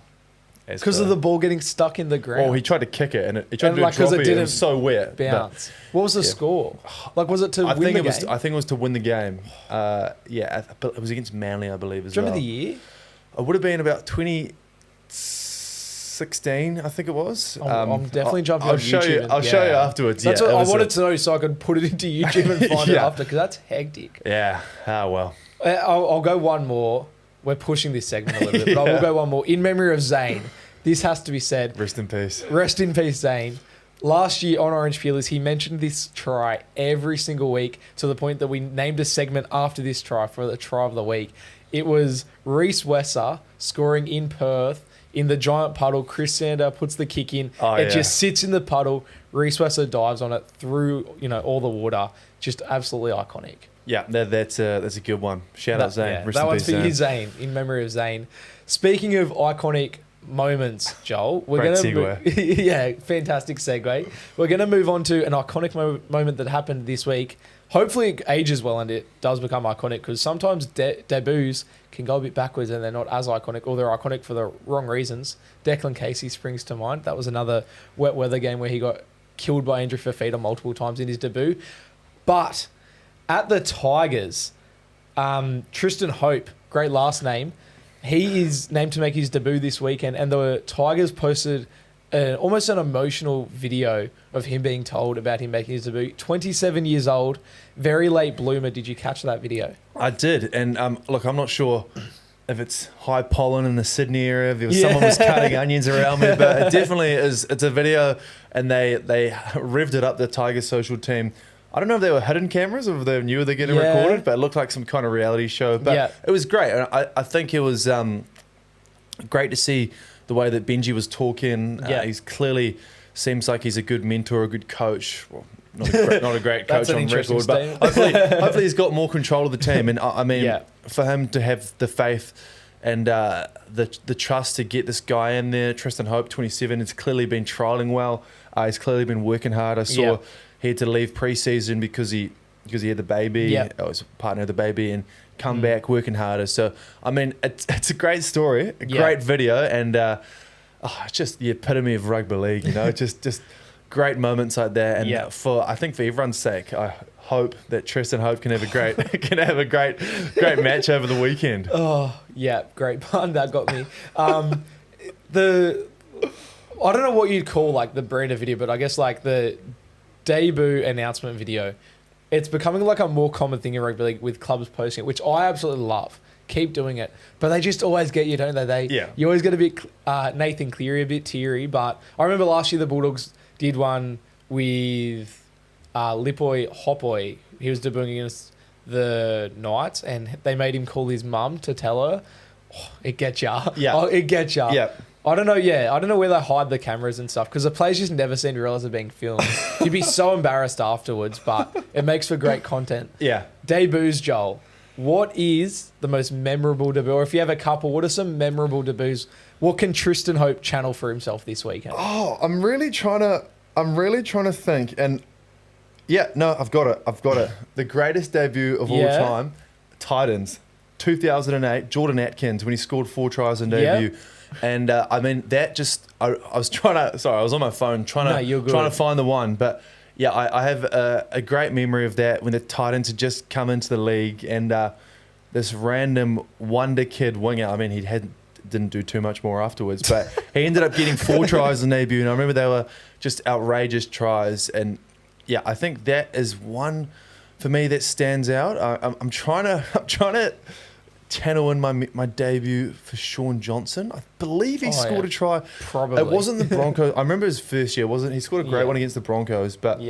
Speaker 1: Because of the ball getting stuck in the ground.
Speaker 2: Oh, he tried to kick it, and he tried to do a droppy. It was so wet.
Speaker 1: Bounce. What was the score? Was it to win the game?
Speaker 2: I think it was to win the game. It was against Manly, I believe, as well.
Speaker 1: Do you remember the year?
Speaker 2: It would have been about 2016, I think it was.
Speaker 1: I'm definitely jumping on YouTube.
Speaker 2: I'll show you afterwards.
Speaker 1: That's what I wanted to know so I could put it into YouTube and find it after, because that's hectic.
Speaker 2: Yeah. Oh, well.
Speaker 1: I'll go one more. We're pushing this segment a little bit, but I will go one more. In memory of Zane, this has to be said.
Speaker 2: Rest in peace.
Speaker 1: Rest in peace, Zane. Last year on Orange Peelers, he mentioned this try every single week to the point that we named a segment after this try for the try of the week. It was Reece Wesser scoring in Perth in the giant puddle. Chris Sander puts the kick in. Just sits in the puddle. Reece Wesser dives on it through all the water. Just absolutely iconic.
Speaker 2: Yeah, that's a good one. Shout out Zane.
Speaker 1: Yeah, that one's for you, Zane, in memory of Zane. Speaking of iconic moments, Joel, we're going to fantastic segue. We're going to move on to an iconic moment that happened this week. Hopefully it ages well and it does become iconic, because sometimes debuts can go a bit backwards and they're not as iconic, or they're iconic for the wrong reasons. Declan Casey springs to mind. That was another wet weather game where he got killed by Andrew Fafita multiple times in his debut. But at the Tigers, Tristan Hope, great last name, he is named to make his debut this weekend, and the Tigers posted almost an emotional video of him being told about him making his debut. 27 years old, very late bloomer. Did you catch that video?
Speaker 2: I did, and look, I'm not sure if it's high pollen in the Sydney area, if someone was cutting onions around me, but it definitely is. It's a video, and they revved it up, the Tigers social team. I don't know if they were hidden cameras or if they knew they're getting recorded, but it looked like some kind of reality show. But it was great. I think it was great to see the way that Benji was talking. He's clearly seems like he's a good mentor, a good coach. Well, not a great coach on record, but hopefully he's got more control of the team. And I mean, for him to have the faith and the trust to get this guy in there, Tristan Hope, 27, has clearly been trialling well. He's clearly been working hard. I saw he had to leave pre-season because he had the baby. His partner had the baby, and come back working harder. So I mean, it's a great story, a great video, and it's just the epitome of rugby league. Just great moments like that. And I think for everyone's sake, I hope that Tristan Hope can have a great match over the weekend.
Speaker 1: Oh, yeah, great pun. That got me. I don't know what you'd call like the brand of video, but I guess like the debut announcement video, it's becoming like a more common thing in rugby league with clubs posting it, which I absolutely love. Keep doing it. But they just always get you, don't they? You always get a bit Nathan Cleary, a bit teary. But I remember last year the Bulldogs did one with Lipoi Hopoi. He was debuting against the Knights, and they made him call his mum to tell her. Oh, it gets ya.
Speaker 2: Yeah.
Speaker 1: Oh, it gets ya.
Speaker 2: Yeah.
Speaker 1: I don't know. Yeah, I don't know where they hide the cameras and stuff because the players just never seem to realize they're being filmed. You'd be so embarrassed afterwards, but it makes for great content.
Speaker 2: Yeah.
Speaker 1: Debuts, Joel. What is the most memorable debut? Or if you have a couple, what are some memorable debuts? What can Tristan Hope channel for himself this weekend?
Speaker 2: Oh, I'm really trying to think. And yeah, no, I've got it. The greatest debut of all time, Titans, 2008, Jordan Atkins, when he scored 4 tries in debut. And I mean, that just, I was on my phone trying to find the one. But yeah, I have a great memory of that when the Titans had just come into the league and this random wonder kid winger, I mean, didn't do too much more afterwards, but he ended up getting 4 tries in debut. And I remember they were just outrageous tries. And yeah, I think that is one for me that stands out. I'm trying to channel in my debut for Sean Johnson. I believe he scored a try.
Speaker 1: Probably.
Speaker 2: It wasn't the Broncos. I remember his first year, wasn't he? Scored a great one against the Broncos, but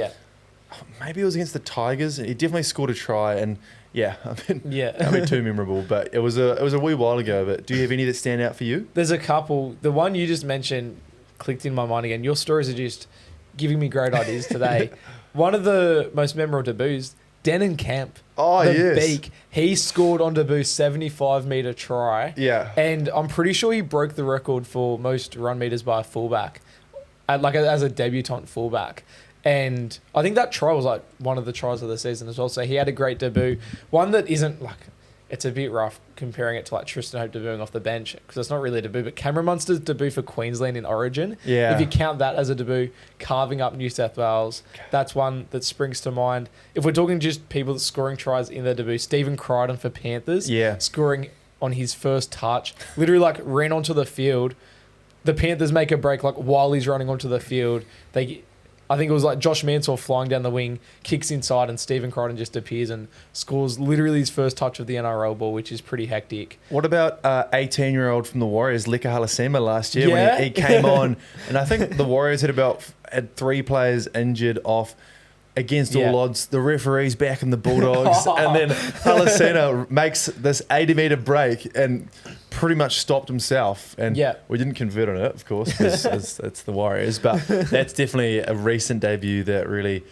Speaker 2: maybe it was against the Tigers. He definitely scored a try, and I mean, too memorable. But it was a wee while ago. But do you have any that stand out for you?
Speaker 1: There's a couple. The one you just mentioned clicked in my mind again. Your stories are just giving me great ideas today. One of the most memorable debuts, Denon Camp.
Speaker 2: Oh, yes.
Speaker 1: Beak. He scored on debut 75-metre try.
Speaker 2: Yeah.
Speaker 1: And I'm pretty sure he broke the record for most run meters by a fullback, as a debutant fullback. And I think that try was like one of the tries of the season as well. So he had a great debut. One that isn't like, it's a bit rough comparing it to like Tristan Hope debuting off the bench because it's not really a debut, but Cameron Munster's debut for Queensland in Origin.
Speaker 2: Yeah.
Speaker 1: If you count that as a debut, carving up New South Wales, that's one that springs to mind. If we're talking just people that scoring tries in their debut, Stephen Crichton for Panthers, scoring on his first touch, literally like ran onto the field. The Panthers make a break like while he's running onto the field. I think it was like Josh Mansell flying down the wing, kicks inside, and Stephen Crichton just appears and scores literally his first touch of the NRL ball, which is pretty hectic.
Speaker 2: What about 18-year-old from the Warriors, Lika Halasema, last year when he came on? And I think the Warriors had 3 players injured off against all odds. The referee's back in the Bulldogs. And then Halasema makes this 80-metre break and pretty much stopped himself. And we didn't convert on it, of course, because it's the Warriors. But that's definitely a recent debut that really,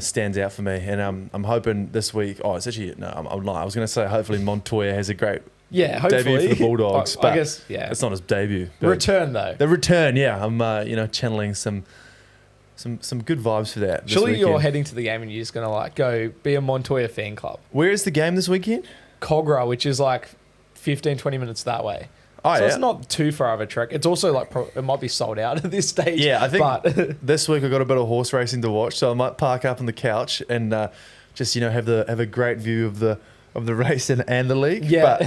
Speaker 2: stands out for me. And I'm hoping this week. Oh, it's actually I'm lying. I was going to say hopefully Montoya has a great debut for the Bulldogs. But I guess it's not his debut.
Speaker 1: Return though.
Speaker 2: The return, I'm channeling some good vibes for that.
Speaker 1: Surely you're heading to the game and you're just going to like go be a Montoya fan club.
Speaker 2: Where is the game this weekend?
Speaker 1: Cogra, which is like 15-20 minutes that way.
Speaker 2: Oh,
Speaker 1: so it's not too far of a trek. It's also like it might be sold out at this stage.
Speaker 2: Yeah, I think this week I've got a bit of horse racing to watch, so I might park up on the couch and just have a great view of the race and the league.
Speaker 1: Yeah,
Speaker 2: but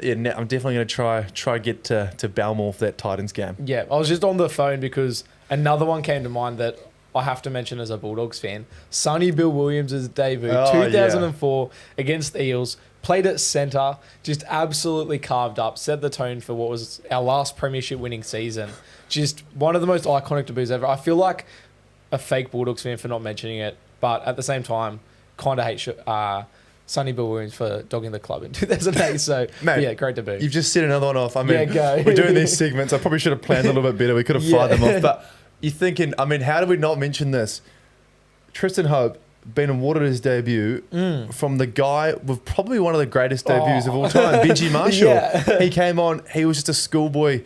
Speaker 2: I'm definitely going to try get to Balmore for that Titans game.
Speaker 1: Yeah, I was just on the phone because another one came to mind that I have to mention as a Bulldogs fan. Sonny Bill Williams' debut, 2004 against the Eels. Played at centre, just absolutely carved up, set the tone for what was our last premiership winning season. Just one of the most iconic debuts ever. I feel like a fake Bulldogs fan for not mentioning it, but at the same time, kind of hate Sonny Bill Williams for dogging the club in 2008. So,
Speaker 2: mate,
Speaker 1: great debut.
Speaker 2: You've just set another one off. I mean,
Speaker 1: go.
Speaker 2: We're doing these segments. I probably should have planned a little bit better. We could have fired them off. But you're thinking, I mean, how did we not mention this? Tristan Hope been awarded his debut from the guy with probably one of the greatest debuts of all time, Benji Marshall. He came on, he was just a schoolboy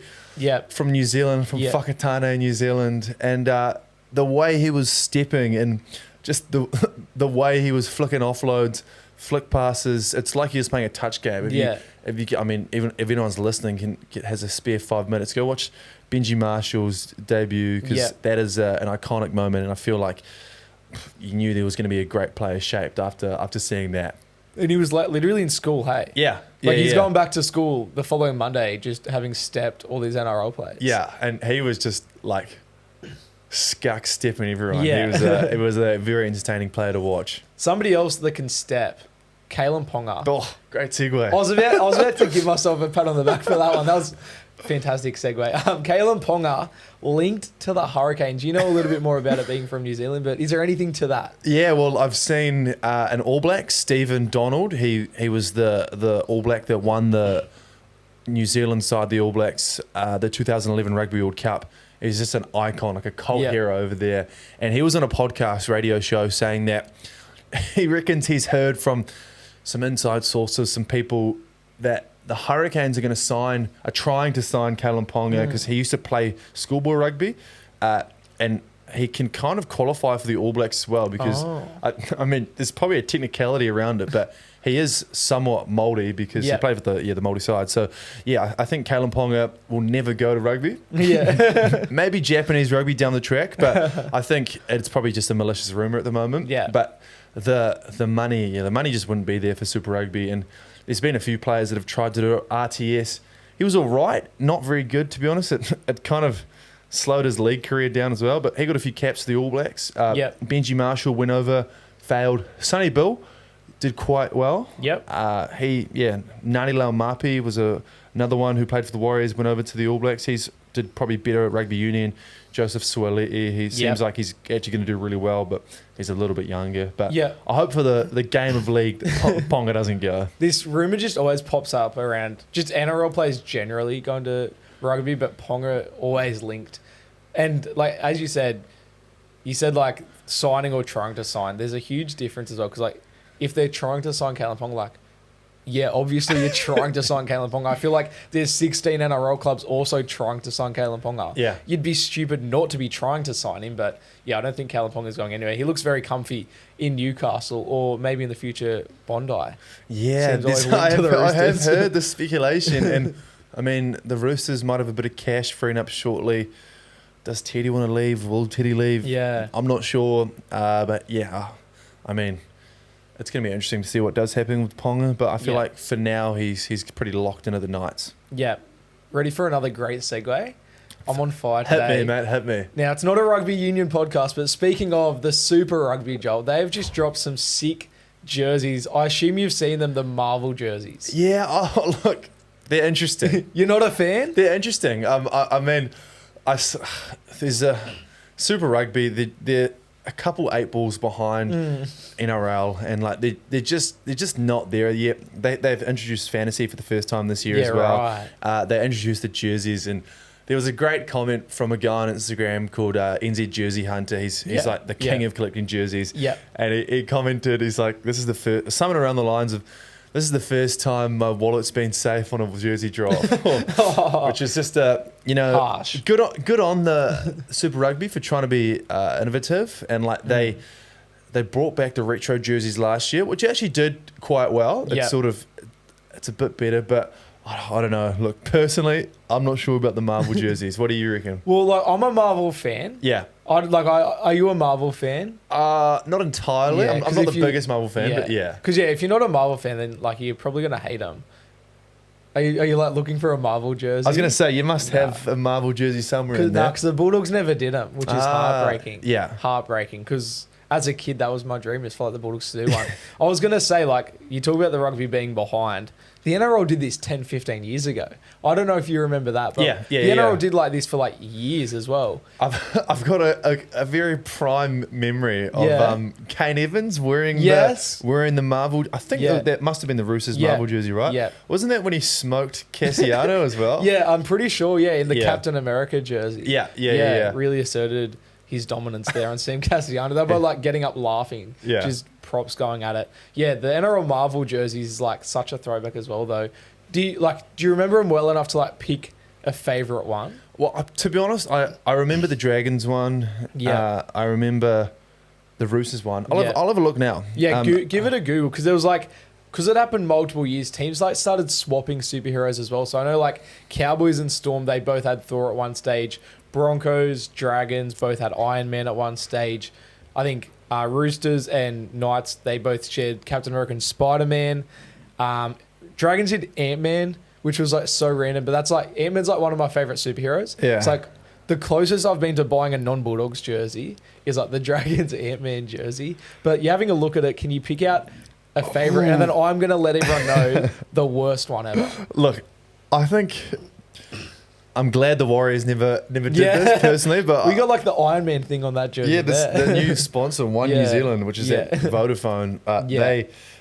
Speaker 2: from New Zealand, from Whakatane, New Zealand. And the way he was stepping and just the way he was flicking offloads, flick passes, it's like he was playing a touch game. even if anyone's listening has a spare 5 minutes, go watch Benji Marshall's debut, because that is an iconic moment, and I feel like you knew there was going to be a great player shaped after seeing that.
Speaker 1: And he was like literally in school, hey?
Speaker 2: Yeah.
Speaker 1: He's going back to school the following Monday, just having stepped all these NRL players.
Speaker 2: Yeah, and he was just like scuck stepping everyone.
Speaker 1: Yeah.
Speaker 2: It was a very entertaining player to watch.
Speaker 1: Somebody else that can step, Kalen Ponga.
Speaker 2: Oh, great segue.
Speaker 1: I was about to give myself a pat on the back for that one. That was a fantastic segue. Kalen Ponga linked to the Hurricanes. You know a little bit more about it being from New Zealand, but is there anything to that?
Speaker 2: Yeah, well, I've seen an All Black, Stephen Donald. He was the All Black that won the New Zealand side, the All Blacks, the 2011 Rugby World Cup. He's just an icon, like a cult hero over there. And he was on a podcast radio show saying that he reckons he's heard from some inside sources, some people, that the Hurricanes are trying to sign Kalen Ponga, because he used to play schoolboy rugby, and he can kind of qualify for the All Blacks as well, because I mean, there's probably a technicality around it, but he is somewhat Māori because he played with the Māori side. So yeah, I think Kalen Ponga will never go to rugby.
Speaker 1: Yeah,
Speaker 2: maybe Japanese rugby down the track, but I think it's probably just a malicious rumor at the moment.
Speaker 1: Yeah,
Speaker 2: but the money just wouldn't be there for Super Rugby, and there's been a few players that have tried to do it. RTS, he was all right, not very good, to be honest. It kind of slowed his league career down as well, but he got a few caps for the All Blacks. Benji Marshall went over, failed. Sonny Bill did quite well.
Speaker 1: Yep.
Speaker 2: Nani Laumapi was another one who played for the Warriors, went over to the All Blacks. He's did probably better at rugby union. Joseph Suali'i, he seems like he's actually going to do really well, but he's a little bit younger. But I hope for the game of league that Ponga doesn't go.
Speaker 1: This rumour just always pops up around just NRL players generally going to rugby, but Ponga always linked. And like as you said like signing or trying to sign, there's a huge difference as well, because like if they're trying to sign Kalen Ponga, like obviously you're trying to sign Kalen Ponga. I feel like there's 16 NRL clubs also trying to sign Kalen Ponga.
Speaker 2: Yeah.
Speaker 1: You'd be stupid not to be trying to sign him, but I don't think Kalen Ponga is going anywhere. He looks very comfy in Newcastle, or maybe in the future Bondi.
Speaker 2: Yeah, I have heard the speculation, and I mean the Roosters might have a bit of cash freeing up shortly. Does Teddy want to leave? Will Teddy leave?
Speaker 1: Yeah.
Speaker 2: I'm not sure, but I mean, it's going to be interesting to see what does happen with Ponga, but I feel like for now he's pretty locked into the Knights. Yeah.
Speaker 1: Ready for another great segue? I'm on fire today.
Speaker 2: Hit me, mate. Hit me.
Speaker 1: Now, it's not a rugby union podcast, but speaking of the Super Rugby, Joel, they've just dropped some sick jerseys. I assume you've seen them, the Marvel jerseys.
Speaker 2: Yeah. Oh, look, they're interesting.
Speaker 1: You're not a fan?
Speaker 2: They're interesting. I mean, there's a Super Rugby. They're a couple 8 balls behind NRL, and like they're just not there yet. They've introduced fantasy for the first time this year as well. Right. They introduced the jerseys, and there was a great comment from a guy on Instagram called NZ Jersey Hunter. He's like the king of collecting jerseys.
Speaker 1: Yeah, and
Speaker 2: he commented, he's like, this is the first, something around the lines of, this is the first time my wallet's been safe on a jersey drop, which is just
Speaker 1: harsh.
Speaker 2: Good on the Super Rugby for trying to be innovative, and like they brought back the retro jerseys last year, which actually did quite well. It's a bit better, but I don't know. Look, personally, I'm not sure about the Marvel jerseys. What do you reckon?
Speaker 1: Well, like I'm a Marvel fan.
Speaker 2: Yeah.
Speaker 1: Are you a Marvel fan?
Speaker 2: Not entirely. I'm not the biggest Marvel fan, but yeah.
Speaker 1: Because if you're not a Marvel fan, then like you're probably gonna hate them. Are you like looking for a Marvel jersey?
Speaker 2: I was gonna say you must have a Marvel jersey somewhere in there.
Speaker 1: Because the Bulldogs never did them, which is heartbreaking.
Speaker 2: Yeah,
Speaker 1: heartbreaking. Because as a kid, that was my dream, is for like the Bulldogs to do one. I was gonna say, like, you talk about the rugby being behind. The NRL did this 10, 15 years ago. I don't know if you remember that, but the NRL did like this for like years as well.
Speaker 2: I've got a very prime memory of Kane Evans wearing the Marvel. I think that must have been the Roosters Marvel jersey, right?
Speaker 1: Yeah.
Speaker 2: Wasn't that when he smoked Cassiano as well?
Speaker 1: Yeah, I'm pretty sure. Yeah, in the Captain America jersey.
Speaker 2: Yeah.
Speaker 1: Really asserted his dominance there on Sam Cassiano. They were like getting up laughing. Just props going at it. Yeah, the NRL Marvel jerseys is like such a throwback as well, though. Do you remember them well enough to like pick a favourite one?
Speaker 2: Well, to be honest, I remember the Dragons one. Yeah. I remember the Roosters one. I'll have a look now.
Speaker 1: Yeah, give it a Google, because there was like because it happened multiple years, teams like started swapping superheroes as well. So I know like Cowboys and Storm, they both had Thor at one stage. Broncos, Dragons both had Iron Man at one stage. I think Roosters and Knights, they both shared Captain America and Spider-Man. Dragons did Ant-Man, which was like so random, but that's like Ant-Man's like one of my favorite superheroes.
Speaker 2: Yeah.
Speaker 1: It's like the closest I've been to buying a non-Bulldogs jersey is like the Dragons Ant-Man jersey. But you're having a look at it, can you pick out a favorite? And then I'm going to let everyone know the worst one ever.
Speaker 2: Look, I think I'm glad the Warriors never did this personally, but
Speaker 1: we got like the Iron Man thing on that jersey.
Speaker 2: Yeah, the new sponsor, New Zealand, which is at Vodafone.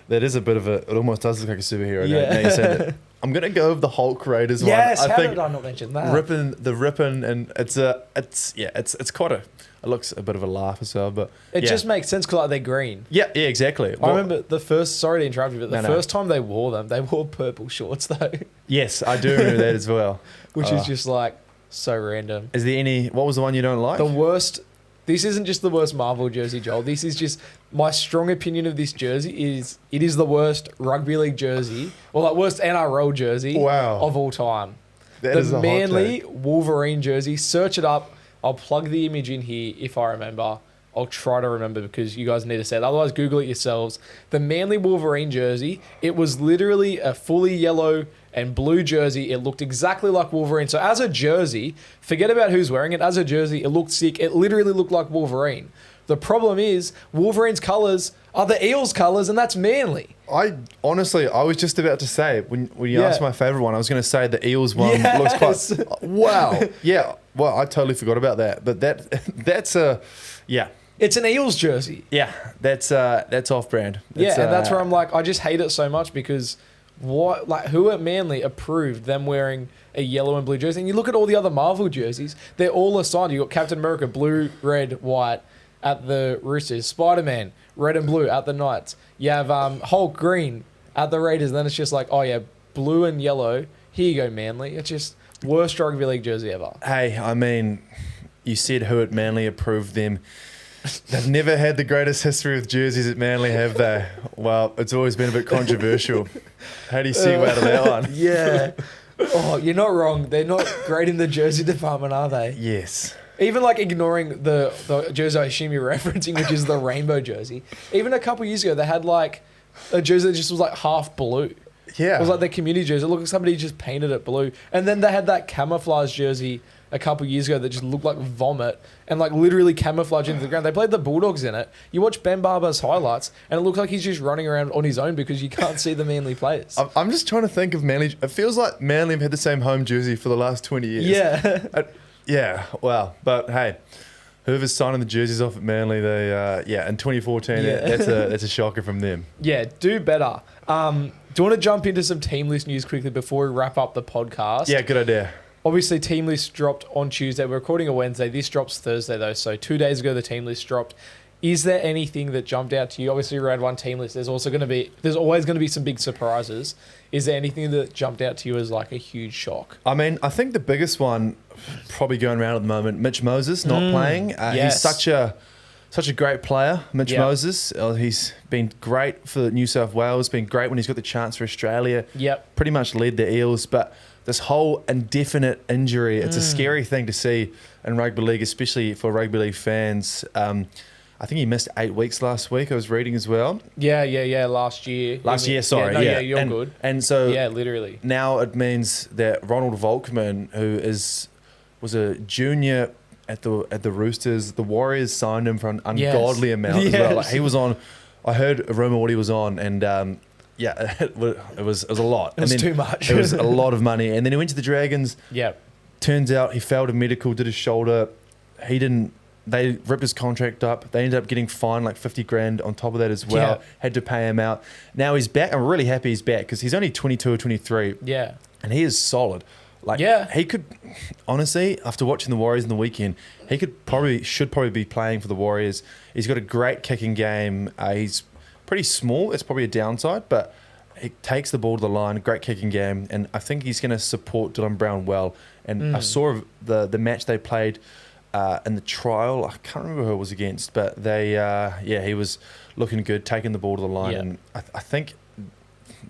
Speaker 2: That is a bit of a. It almost does look like a superhero. Now you said it. I'm gonna go with the Hulk Raiders one.
Speaker 1: Yes, how did I not mention that?
Speaker 2: Ripping, and it's quite a. It looks a bit of a laugh as well, but
Speaker 1: it just makes sense because like they're green.
Speaker 2: Yeah, exactly.
Speaker 1: I remember the first. Sorry to interrupt you, but the first time they wore them, they wore purple shorts though.
Speaker 2: Yes, I do remember that as well.
Speaker 1: Which is just like so random.
Speaker 2: Is there any? What was the one you don't like?
Speaker 1: The worst. This isn't just the worst Marvel jersey, Joel. This is just my strong opinion of this jersey is it is the worst rugby league jersey, or like worst NRL jersey of all time.
Speaker 2: That is a hot
Speaker 1: Manly
Speaker 2: take.
Speaker 1: Wolverine jersey. Search it up. I'll plug the image in here if I remember. I'll try to remember because you guys need to say it. Otherwise, Google it yourselves. The Manly Wolverine jersey, it was literally a fully yellow and blue jersey. It looked exactly like Wolverine. So as a jersey, forget about who's wearing it. As a jersey, it looked sick. It literally looked like Wolverine. The problem is Wolverine's colours are the Eels colours, and that's Manly.
Speaker 2: I was just about to say, when you asked my favourite one, I was going to say the Eels one looks quite... Wow. Yeah. Well, I totally forgot about that. But that's a... Yeah.
Speaker 1: It's an Eels jersey.
Speaker 2: Yeah. That's off-brand.
Speaker 1: And that's where I'm like, I just hate it so much because... who at Manly approved them wearing a yellow and blue jersey? And you look at all the other Marvel jerseys, they're all assigned. You got Captain America, blue, red, white at the Roosters, Spider-Man, red and blue at the Knights. You have Hulk green at the Raiders, and then it's just like, oh yeah, blue and yellow. Here you go, Manly. It's just worst rugby league jersey ever.
Speaker 2: Hey, I mean, you said who at Manly approved them. They've never had the greatest history with jerseys at Manly, have they? Well, it's always been a bit controversial. How do you segue out of that one?
Speaker 1: Yeah. Oh, you're not wrong. They're not great in the jersey department, are they?
Speaker 2: Yes.
Speaker 1: Even like ignoring the jersey I assume you're referencing, which is the rainbow jersey. Even a couple years ago, they had like a jersey that just was like half blue.
Speaker 2: Yeah.
Speaker 1: It was like their community jersey. It looked like somebody just painted it blue. And then they had that camouflage jersey a couple years ago that just looked like vomit and like literally camouflage into the ground. They played the Bulldogs in it. You watch Ben Barber's highlights and it looks like he's just running around on his own because you can't see the Manly players.
Speaker 2: I'm just trying to think of Manly. It feels like Manly have had the same home jersey for the last 20 years.
Speaker 1: Yeah.
Speaker 2: Yeah, well, but hey, whoever's signing the jerseys off at Manly, they in 2014, that's a shocker from them.
Speaker 1: Yeah, do better. Do you want to jump into some team list news quickly before we wrap up the podcast?
Speaker 2: Yeah, good idea.
Speaker 1: Obviously, team list dropped on Tuesday. We're recording a Wednesday. This drops Thursday, though. So 2 days ago, the team list dropped. Is there anything that jumped out to you? Obviously, round one team list. There's always going to be some big surprises. Is there anything that jumped out to you as like a huge shock?
Speaker 2: I mean, I think the biggest one probably going around at the moment, Mitch Moses not playing.
Speaker 1: Yes.
Speaker 2: He's such a great player, Mitch Moses. He's been great for New South Wales, been great when he's got the chance for Australia.
Speaker 1: Yep.
Speaker 2: Pretty much led the Eels, but this whole indefinite injury, it's a scary thing to see in rugby league, especially for rugby league fans. I think he missed 8 weeks last week, I was reading as well.
Speaker 1: Yeah, last year. You're good.
Speaker 2: And so
Speaker 1: literally.
Speaker 2: Now it means that Ronald Volkman, who was a junior at the Roosters, the Warriors signed him for an ungodly amount as well. Like he was on, I heard a rumour what he was on, and it was a lot.
Speaker 1: It was too much.
Speaker 2: It was a lot of money. And then he went to the Dragons.
Speaker 1: Yeah.
Speaker 2: Turns out he failed a medical, did his shoulder. They ripped his contract up. They ended up getting fined like 50 grand on top of that as well.
Speaker 1: Yeah.
Speaker 2: Had to pay him out. Now he's back. I'm really happy he's back because he's only 22 or 23.
Speaker 1: Yeah.
Speaker 2: And he is solid. He could, honestly, after watching the Warriors in the weekend, he should probably be playing for the Warriors. He's got a great kicking game. He's pretty small. It's probably a downside, but he takes the ball to the line, great kicking game, and I think he's going to support Dylan Brown well. And I saw the match they played in the trial. I can't remember who it was against, but he was looking good, taking the ball to the line.
Speaker 1: Yeah.
Speaker 2: And I think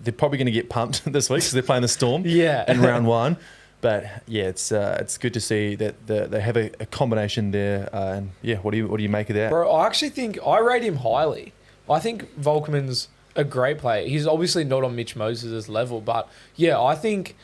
Speaker 2: they're probably going to get pumped this week because they're playing the Storm
Speaker 1: Yeah.
Speaker 2: in round one. But yeah, it's good to see that they have a combination there. And yeah, what do you make of that?
Speaker 1: Bro, I actually think I rate him highly. I think Volkman's a great player. He's obviously not on Mitch Moses' level, but yeah, I think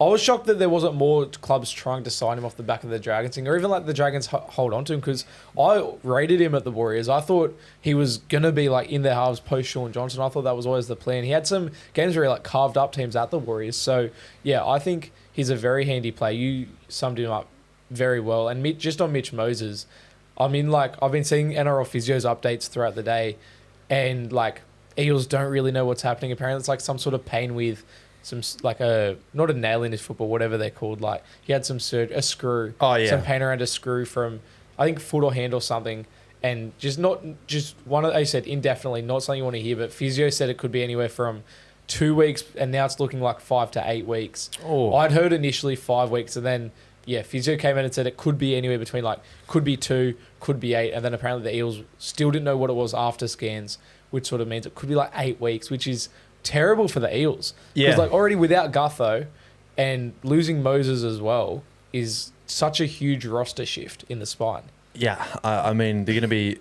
Speaker 1: I was shocked that there wasn't more clubs trying to sign him off the back of the Dragons thing, or even like the Dragons hold on to him, because I rated him at the Warriors. I thought he was going to be like in their halves post Sean Johnson. I thought that was always the plan. He had some games where he like carved up teams at the Warriors. So yeah, I think he's a very handy player. You summed him up very well. And just on Mitch Moses, I mean, like I've been seeing NRL physios updates throughout the day, and like Eels don't really know what's happening. Apparently it's like some sort of pain with some, like not a nail in his foot, but whatever they're called. Like he had some a screw.
Speaker 2: Oh, yeah.
Speaker 1: Some pain around a screw from, I think, foot or hand or something. And just one of, they said indefinitely, not something you want to hear, but physio said it could be anywhere from 2 weeks, and now it's looking like 5 to 8 weeks.
Speaker 2: Oh.
Speaker 1: I'd heard initially 5 weeks, and then yeah, physio came in and said it could be anywhere between like, could be 2, could be 8, and then apparently the Eels still didn't know what it was after scans, which sort of means it could be like 8 weeks, which is terrible for the Eels.
Speaker 2: Yeah.
Speaker 1: Because like already without Gutho and losing Moses as well is such a huge roster shift in the spine.
Speaker 2: Yeah, I mean, they're going to be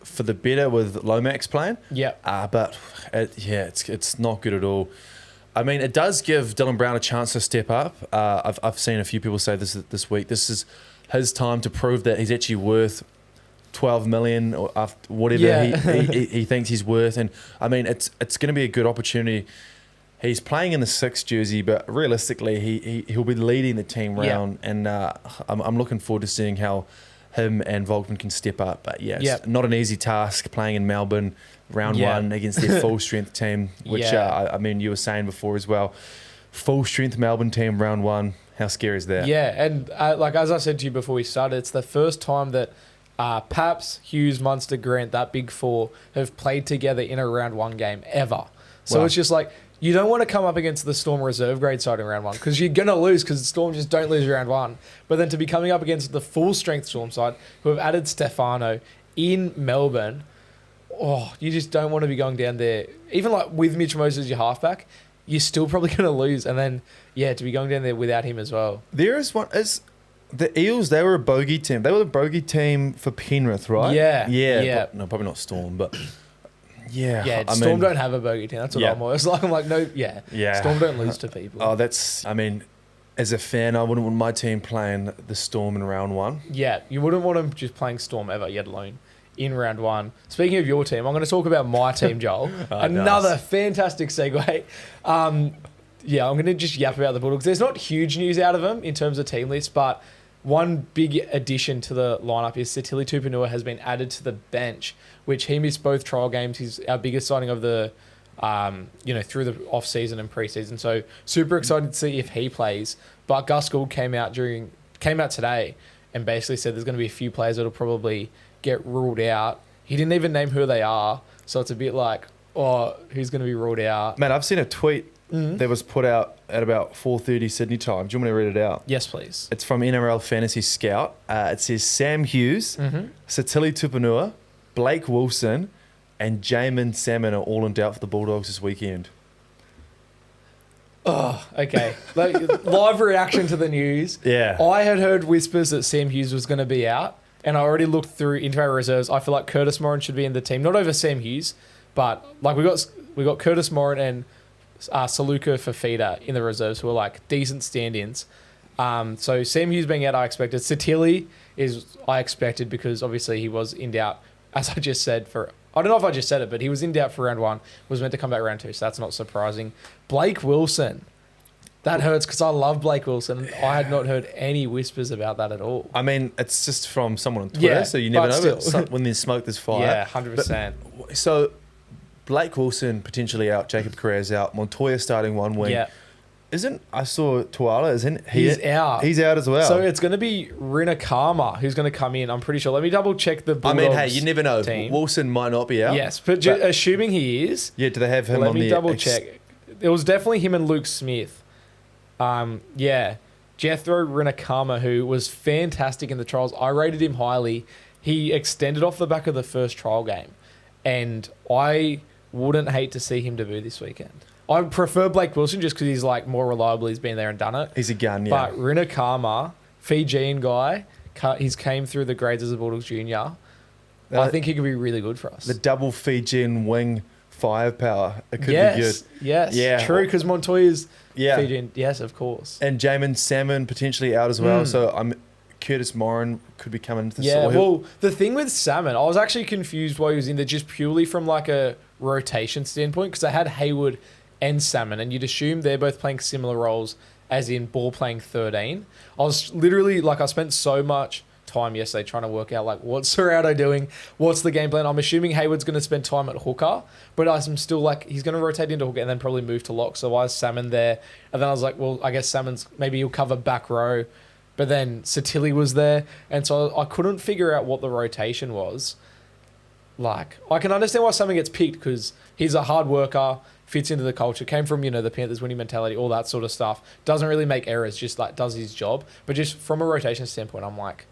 Speaker 2: for the better with Lomax playing.
Speaker 1: Yeah.
Speaker 2: But it's not good at all. I mean, it does give Dylan Brown a chance to step up. I've seen a few people say this week. This is his time to prove that he's actually worth 12 million or whatever he thinks he's worth. And I mean, it's going to be a good opportunity. He's playing in the 6 jersey, but realistically, he'll be leading the team round. And I'm looking forward to seeing how him and Volkman can step up. But yeah, it's not an easy task playing in Melbourne round one against their full strength team, which I mean, you were saying before as well. Full strength Melbourne team round one. How scary is that? Yeah,
Speaker 1: and like as I said to you before we started, it's the first time that Paps, Hughes, Munster, Grant, that big four, have played together in a round one game ever. So it's just like, you don't want to come up against the Storm reserve grade side in round one because you're going to lose because the Storm just don't lose round one. But then to be coming up against the full strength Storm side who have added Stefano in Melbourne, you just don't want to be going down there. Even like with Mitch Moses as your halfback, you're still probably going to lose. And then, to be going down there without him as well.
Speaker 2: There is one... The Eels, they were a bogey team. They were the bogey team for Penrith, right?
Speaker 1: Yeah.
Speaker 2: No, probably not Storm, but yeah.
Speaker 1: Yeah, Storm don't have a bogey team. That's what I'm always like. I'm like, no, Storm don't lose to people.
Speaker 2: I mean, as a fan, I wouldn't want my team playing the Storm in round one.
Speaker 1: Yeah, you wouldn't want them just playing Storm ever, yet alone in round one. Speaking of your team, I'm going to talk about my team, Joel. Another fantastic segue. I'm going to just yap about the Bulldogs. There's not huge news out of them in terms of team lists, but one big addition to the lineup is Satili Tupanua has been added to the bench, which he missed both trial games. He's our biggest signing of the, through the off season and preseason. So super excited to see if he plays. But Gus Gould came out today and basically said there's going to be a few players that'll probably get ruled out. He didn't even name who they are, so it's a bit like, who's going to be ruled out?
Speaker 2: Man, I've seen a tweet that was put out at about 4:30 Sydney time. Do you want me to read it out?
Speaker 1: Yes, please.
Speaker 2: It's from NRL Fantasy Scout. It says Sam Hughes, Satili Tupanua, Blake Wilson, and Jamin Salmon are all in doubt for the Bulldogs this weekend.
Speaker 1: Oh, okay. Live reaction to the news.
Speaker 2: Yeah.
Speaker 1: I had heard whispers that Sam Hughes was going to be out, and I already looked through into our reserves. I feel like Curtis Moran should be in the team, not over Sam Hughes, but like we got Curtis Moran and Saluka Fafita in the reserves who are like decent stand-ins. So Sam Hughes being out, I expected. Satili I expected because obviously he was in doubt, as I just said, I don't know if I just said it, but he was in doubt for round one, was meant to come back round two, so that's not surprising. Blake Wilson. That hurts because I love Blake Wilson. I had not heard any whispers about that at all.
Speaker 2: I mean, it's just from someone on Twitter, so you never know. But when there's smoke, there's fire.
Speaker 1: Yeah, 100%.
Speaker 2: So Blake Wilson potentially out, Jacob Carreras out, Montoya starting one wing. Yeah. I saw Tuala,
Speaker 1: he's out.
Speaker 2: He's out as well.
Speaker 1: So it's going to be Rinakama who's going to come in, I'm pretty sure. Let me double check the Bulldogs.
Speaker 2: I mean, hey, you never know.
Speaker 1: Team.
Speaker 2: Wilson might not be out.
Speaker 1: Yes, but assuming he is.
Speaker 2: Yeah, do they have him on the...
Speaker 1: Let me double check. It was definitely him and Luke Smith. Jethro Rinakama, who was fantastic in the trials. I rated him highly. He extended off the back of the first trial game. And I wouldn't hate to see him debut this weekend. I prefer Blake Wilson just because he's like more reliable. He's been there and done it.
Speaker 2: He's a gun, yeah.
Speaker 1: But Rinakama, Fijian guy, he's came through the grades as a Bulldogs junior. I think he could be really good for us.
Speaker 2: The double Fijian wing firepower. It could be good.
Speaker 1: Yes,
Speaker 2: Yeah.
Speaker 1: true, because Montoya's
Speaker 2: Yeah.
Speaker 1: Fijian. Yes, of course.
Speaker 2: And Jamin Salmon potentially out as well. So Curtis Moran could be coming into the
Speaker 1: Yeah,
Speaker 2: soil.
Speaker 1: well, the thing with Salmon, I was actually confused while he was in there just purely from like a rotation standpoint because I had Hayward and Salmon, and you'd assume they're both playing similar roles as in ball playing 13. I was literally like, I spent so much time yesterday trying to work out like what's Serrato doing, what's the game plan. I'm assuming Hayward's going to spend time at hooker, but I'm still like he's going to rotate into hooker and then probably move to lock. So why is Salmon there? And then I was like, well, I guess Salmon's maybe he'll cover back row, but then Satili was there, and so I couldn't figure out what the rotation was. Like I can understand why Salmon gets picked because he's a hard worker, fits into the culture, came from the Panthers winning mentality, all that sort of stuff. Doesn't really make errors, just like does his job. But just from a rotation standpoint, I'm like,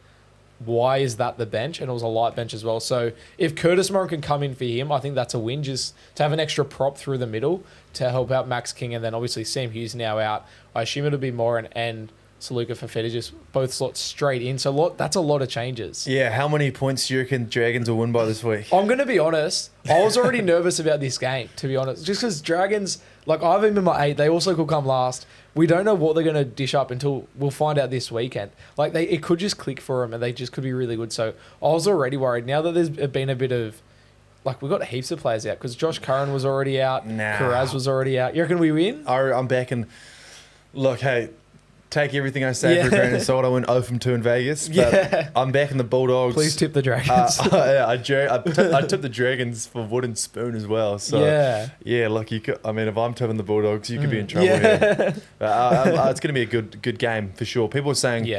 Speaker 1: why is that the bench? And it was a light bench as well. So if Curtis Moran can come in for him, I think that's a win. Just to have an extra prop through the middle to help out Max King, and then obviously Sam Hughes now out. I assume it'll be Moran and Saluka Fafita just both slots straight in. So that's a lot of changes.
Speaker 2: Yeah, how many points do you reckon Dragons will win by this week?
Speaker 1: I'm going to be honest. I was already nervous about this game, to be honest. Just because Dragons, like I have them in my 8, they also could come last. We don't know what they're going to dish up until we'll find out this weekend. Like it could just click for them and they just could be really good. So I was already worried. Now that there's been a bit of, like we've got heaps of players out because Josh Curran was already out. Karaz was already out. You reckon we win?
Speaker 2: I'm back and look, hey, take everything I say for a grain of salt. I went 0 from 2 in Vegas, but I'm back in the Bulldogs.
Speaker 1: Please tip the Dragons.
Speaker 2: I tipped the Dragons for wooden spoon as well. So yeah, look, you could, I mean, if I'm tipping the Bulldogs, you could be in trouble here. It's going to be a good game for sure. People are saying,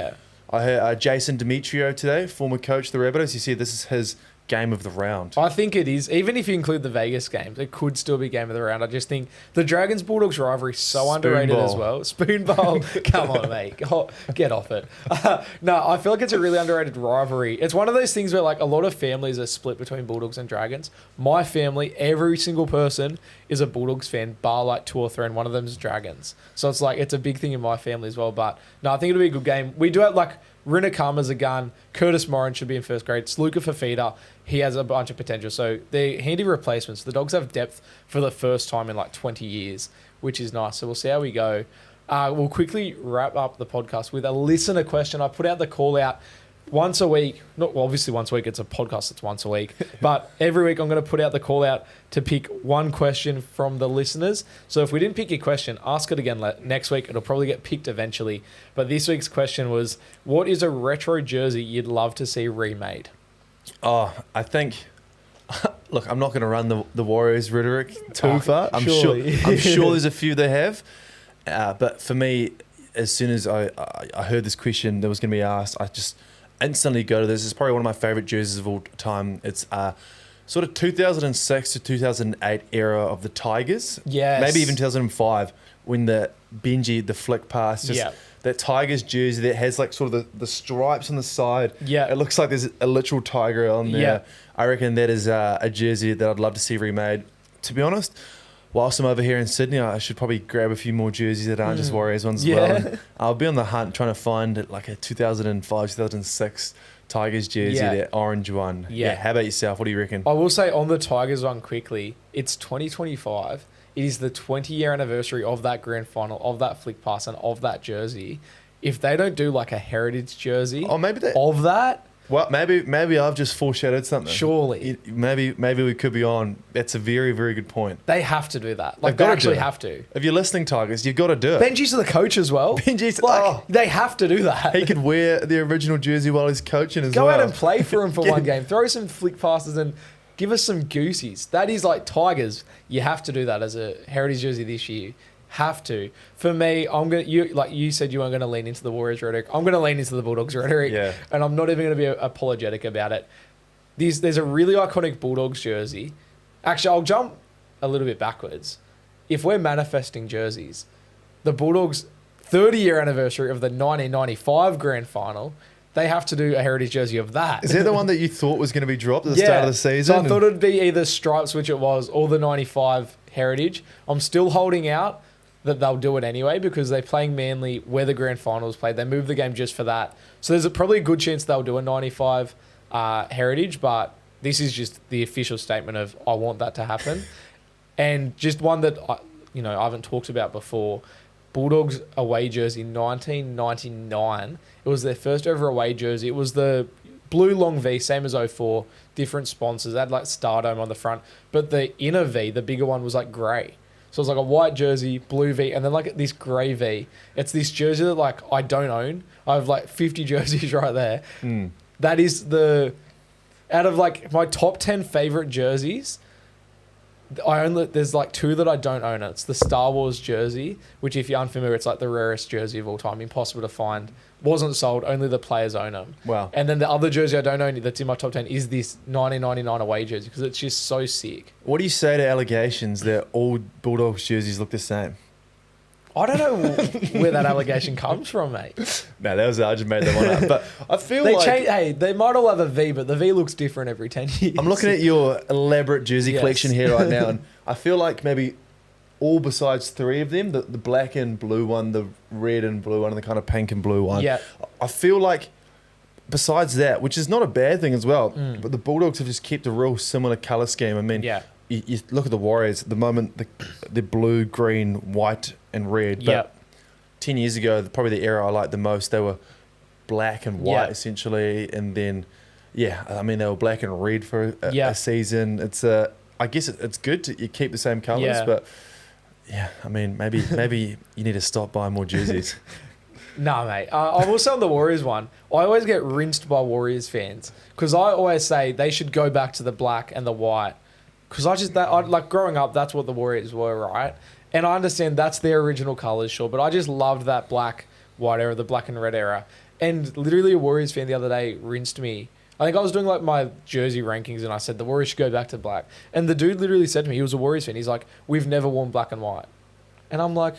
Speaker 2: I heard Jason Demetrio today, former coach of the Rabbitohs. You see, this is his game of the round.
Speaker 1: I think it is. Even if you include the Vegas games, it could still be game of the round. I just think the Dragons Bulldogs rivalry is so underrated as well. Spoon bowl, come on, mate, get off it. No, I feel like it's a really underrated rivalry. It's one of those things where like a lot of families are split between Bulldogs and Dragons. My family, every single person is a Bulldogs fan, bar like 2 or 3, and one of them is Dragons. So it's like it's a big thing in my family as well. But no, I think it'll be a good game. We do have like Rinakama's a gun. Curtis Moran should be in first grade. Sluka Fafita, he has a bunch of potential. So they're handy replacements. The Dogs have depth for the first time in like 20 years, which is nice. So we'll see how we go. We'll quickly wrap up the podcast with a listener question. I put out the call out once a week. Not well, obviously once a week. It's a podcast that's once a week. But every week I'm going to put out the call out to pick one question from the listeners. So if we didn't pick your question, ask it again next week. It'll probably get picked eventually. But this week's question was, what is a retro jersey you'd love to see remade?
Speaker 2: Oh, I think... Look, I'm not going to run the Warriors rhetoric too far. I'm sure there's a few they have. But for me, as soon as I heard this question that was going to be asked, I just instantly go to this. It's probably one of my favourite jerseys of all time. It's sort of 2006 to 2008 era of the Tigers.
Speaker 1: Yes.
Speaker 2: Maybe even 2005 when the Benji, the flick pass, that Tigers jersey that has like sort of the stripes on the side.
Speaker 1: Yeah.
Speaker 2: It looks like there's a literal tiger on there. Yeah. I reckon that is a jersey that I'd love to see remade. To be honest, whilst I'm over here in Sydney, I should probably grab a few more jerseys that aren't just Warriors ones as well. And I'll be on the hunt trying to find like a 2005, 2006 Tigers jersey, that orange one. Yeah. How about yourself? What do you reckon?
Speaker 1: I will say on the Tigers one quickly, it's 2025. It is the 20-year anniversary of that grand final, of that flick pass, and of that jersey. If they don't do like a heritage jersey of that...
Speaker 2: Well, maybe I've just foreshadowed something.
Speaker 1: Surely.
Speaker 2: Maybe we could be on. That's a very, very good point.
Speaker 1: They have to do that. Like, they actually have to.
Speaker 2: If you're listening, Tigers, you've got to do it.
Speaker 1: Benji's the coach as well. They have to do that.
Speaker 2: He could wear the original jersey while he's coaching as
Speaker 1: well.
Speaker 2: Go
Speaker 1: out and play for him for one game. Throw some flick passes and give us some goosies. That is like Tigers. You have to do that as a heritage jersey this year. Have to. For me, you said you weren't going to lean into the Warriors rhetoric. I'm going to lean into the Bulldogs rhetoric, and I'm not even going to be apologetic about it. There's a really iconic Bulldogs jersey. Actually, I'll jump a little bit backwards. If we're manifesting jerseys, the Bulldogs' 30-year anniversary of the 1995 grand final, they have to do a heritage jersey of that.
Speaker 2: Is that the one that you thought was going to be dropped at the start of the season?
Speaker 1: So I thought it'd be either stripes, which it was, or the 95 heritage. I'm still holding out that they'll do it anyway because they're playing Manly where the grand finals played. They moved the game just for that. So there's probably a good chance they'll do a 95 heritage, but this is just the official statement of I want that to happen. And just one that I haven't talked about before, Bulldogs away jersey 1999. It was their first ever away jersey. It was the blue long V, same as 04, different sponsors. They had like Stardome on the front, but the inner V, the bigger one, was like grey. So it was like a white jersey, blue V, and then like this grey V. It's this jersey that like I don't own. I have like 50 jerseys right there. That is out of like my top 10 favourite jerseys, there's like 2 that I don't own. It's the Star Wars jersey, which if you're unfamiliar, it's like the rarest jersey of all time, impossible to find. Wasn't sold, only the players own them.
Speaker 2: Wow.
Speaker 1: And then the other jersey I don't own that's in my top 10 is this 1999 away jersey because it's just so sick.
Speaker 2: What do you say to allegations that all Bulldogs jerseys look the same?
Speaker 1: I don't know where that allegation comes from, mate.
Speaker 2: No, I just made that one up. But I feel
Speaker 1: they might all have a V, but the V looks different every 10 years.
Speaker 2: I'm looking at your elaborate jersey collection here right now, and I feel like maybe all besides 3 of them, the black and blue one, the red and blue one, and the kind of pink and blue one.
Speaker 1: Yeah.
Speaker 2: I feel like besides that, which is not a bad thing as well, but the Bulldogs have just kept a real similar colour scheme. I mean, you look at the Warriors at the moment, they're blue, green, white and red. But 10 years ago, probably the era I liked the most, they were black and white essentially. And then, they were black and red for a season. It's I guess it's good you keep the same colours, but I mean, maybe you need to stop buying more jerseys.
Speaker 1: No, mate. I'm also on the Warriors one. I always get rinsed by Warriors fans because I always say they should go back to the black and the white. Because like growing up, that's what the Warriors were, right? And I understand that's their original colours, sure, but I just loved that black, white era, the black and red era. And literally a Warriors fan the other day rinsed me. I think I was doing like my jersey rankings and I said the Warriors should go back to black. And the dude literally said to me, he was a Warriors fan, he's like, we've never worn black and white. And I'm like,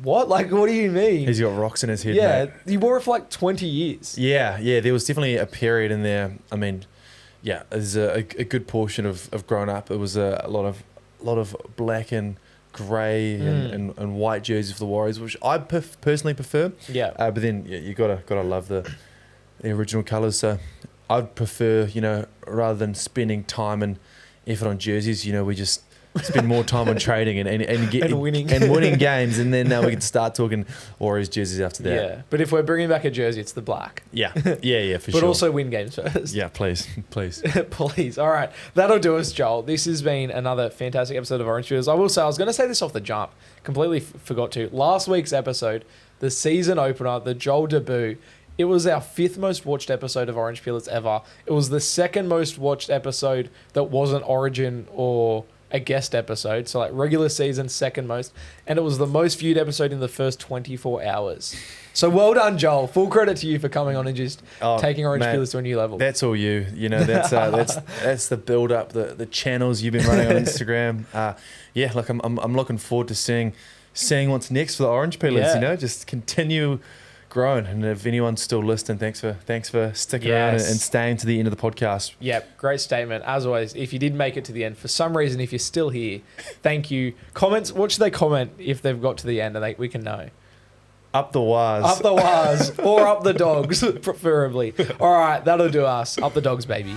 Speaker 1: what? Like, what do you mean?
Speaker 2: He's got rocks in his head,
Speaker 1: yeah,
Speaker 2: mate.
Speaker 1: He wore it for like 20 years.
Speaker 2: Yeah, there was definitely a period in there. I mean, there's a good portion of growing up. It was a lot of black and grey and white jerseys for the Warriors, which I personally prefer. Yeah. But then you gotta love the original colours. So I'd prefer, rather than spending time and effort on jerseys, we just spend more time on trading and winning games, and then now we can start talking Warriors jerseys after that.
Speaker 1: Yeah, but if we're bringing back a jersey, it's the black.
Speaker 2: Yeah, for sure.
Speaker 1: But also win games first.
Speaker 2: Yeah, please.
Speaker 1: Please. All right, that'll do us, Joel. This has been another fantastic episode of Orange Peelers. I will say, I was going to say this off the jump, completely forgot to. Last week's episode, the season opener, the Joel debut, it was our 5th most watched episode of Orange Peelers ever. It was the 2nd most watched episode that wasn't Origin or a guest episode, so like regular season 2nd most, and it was the most viewed episode in the first 24 hours. So well done, Joel. Full credit to you for coming on and just taking Orange Peelers to a new level.
Speaker 2: That's all you. That's the build up, the channels you've been running on Instagram. Look, I'm looking forward to seeing what's next for the Orange Peelers. Just continue growing. And if anyone's still listening, thanks for sticking around and staying to the end of the podcast.
Speaker 1: Yep, great statement. As always, if you did make it to the end, for some reason, if you're still here, thank you. Comments, what should they comment if they've got to the end and we can know?
Speaker 2: Up the waz.
Speaker 1: Up the waz. Or up the dogs, preferably. All right, that'll do us. Up the dogs, baby.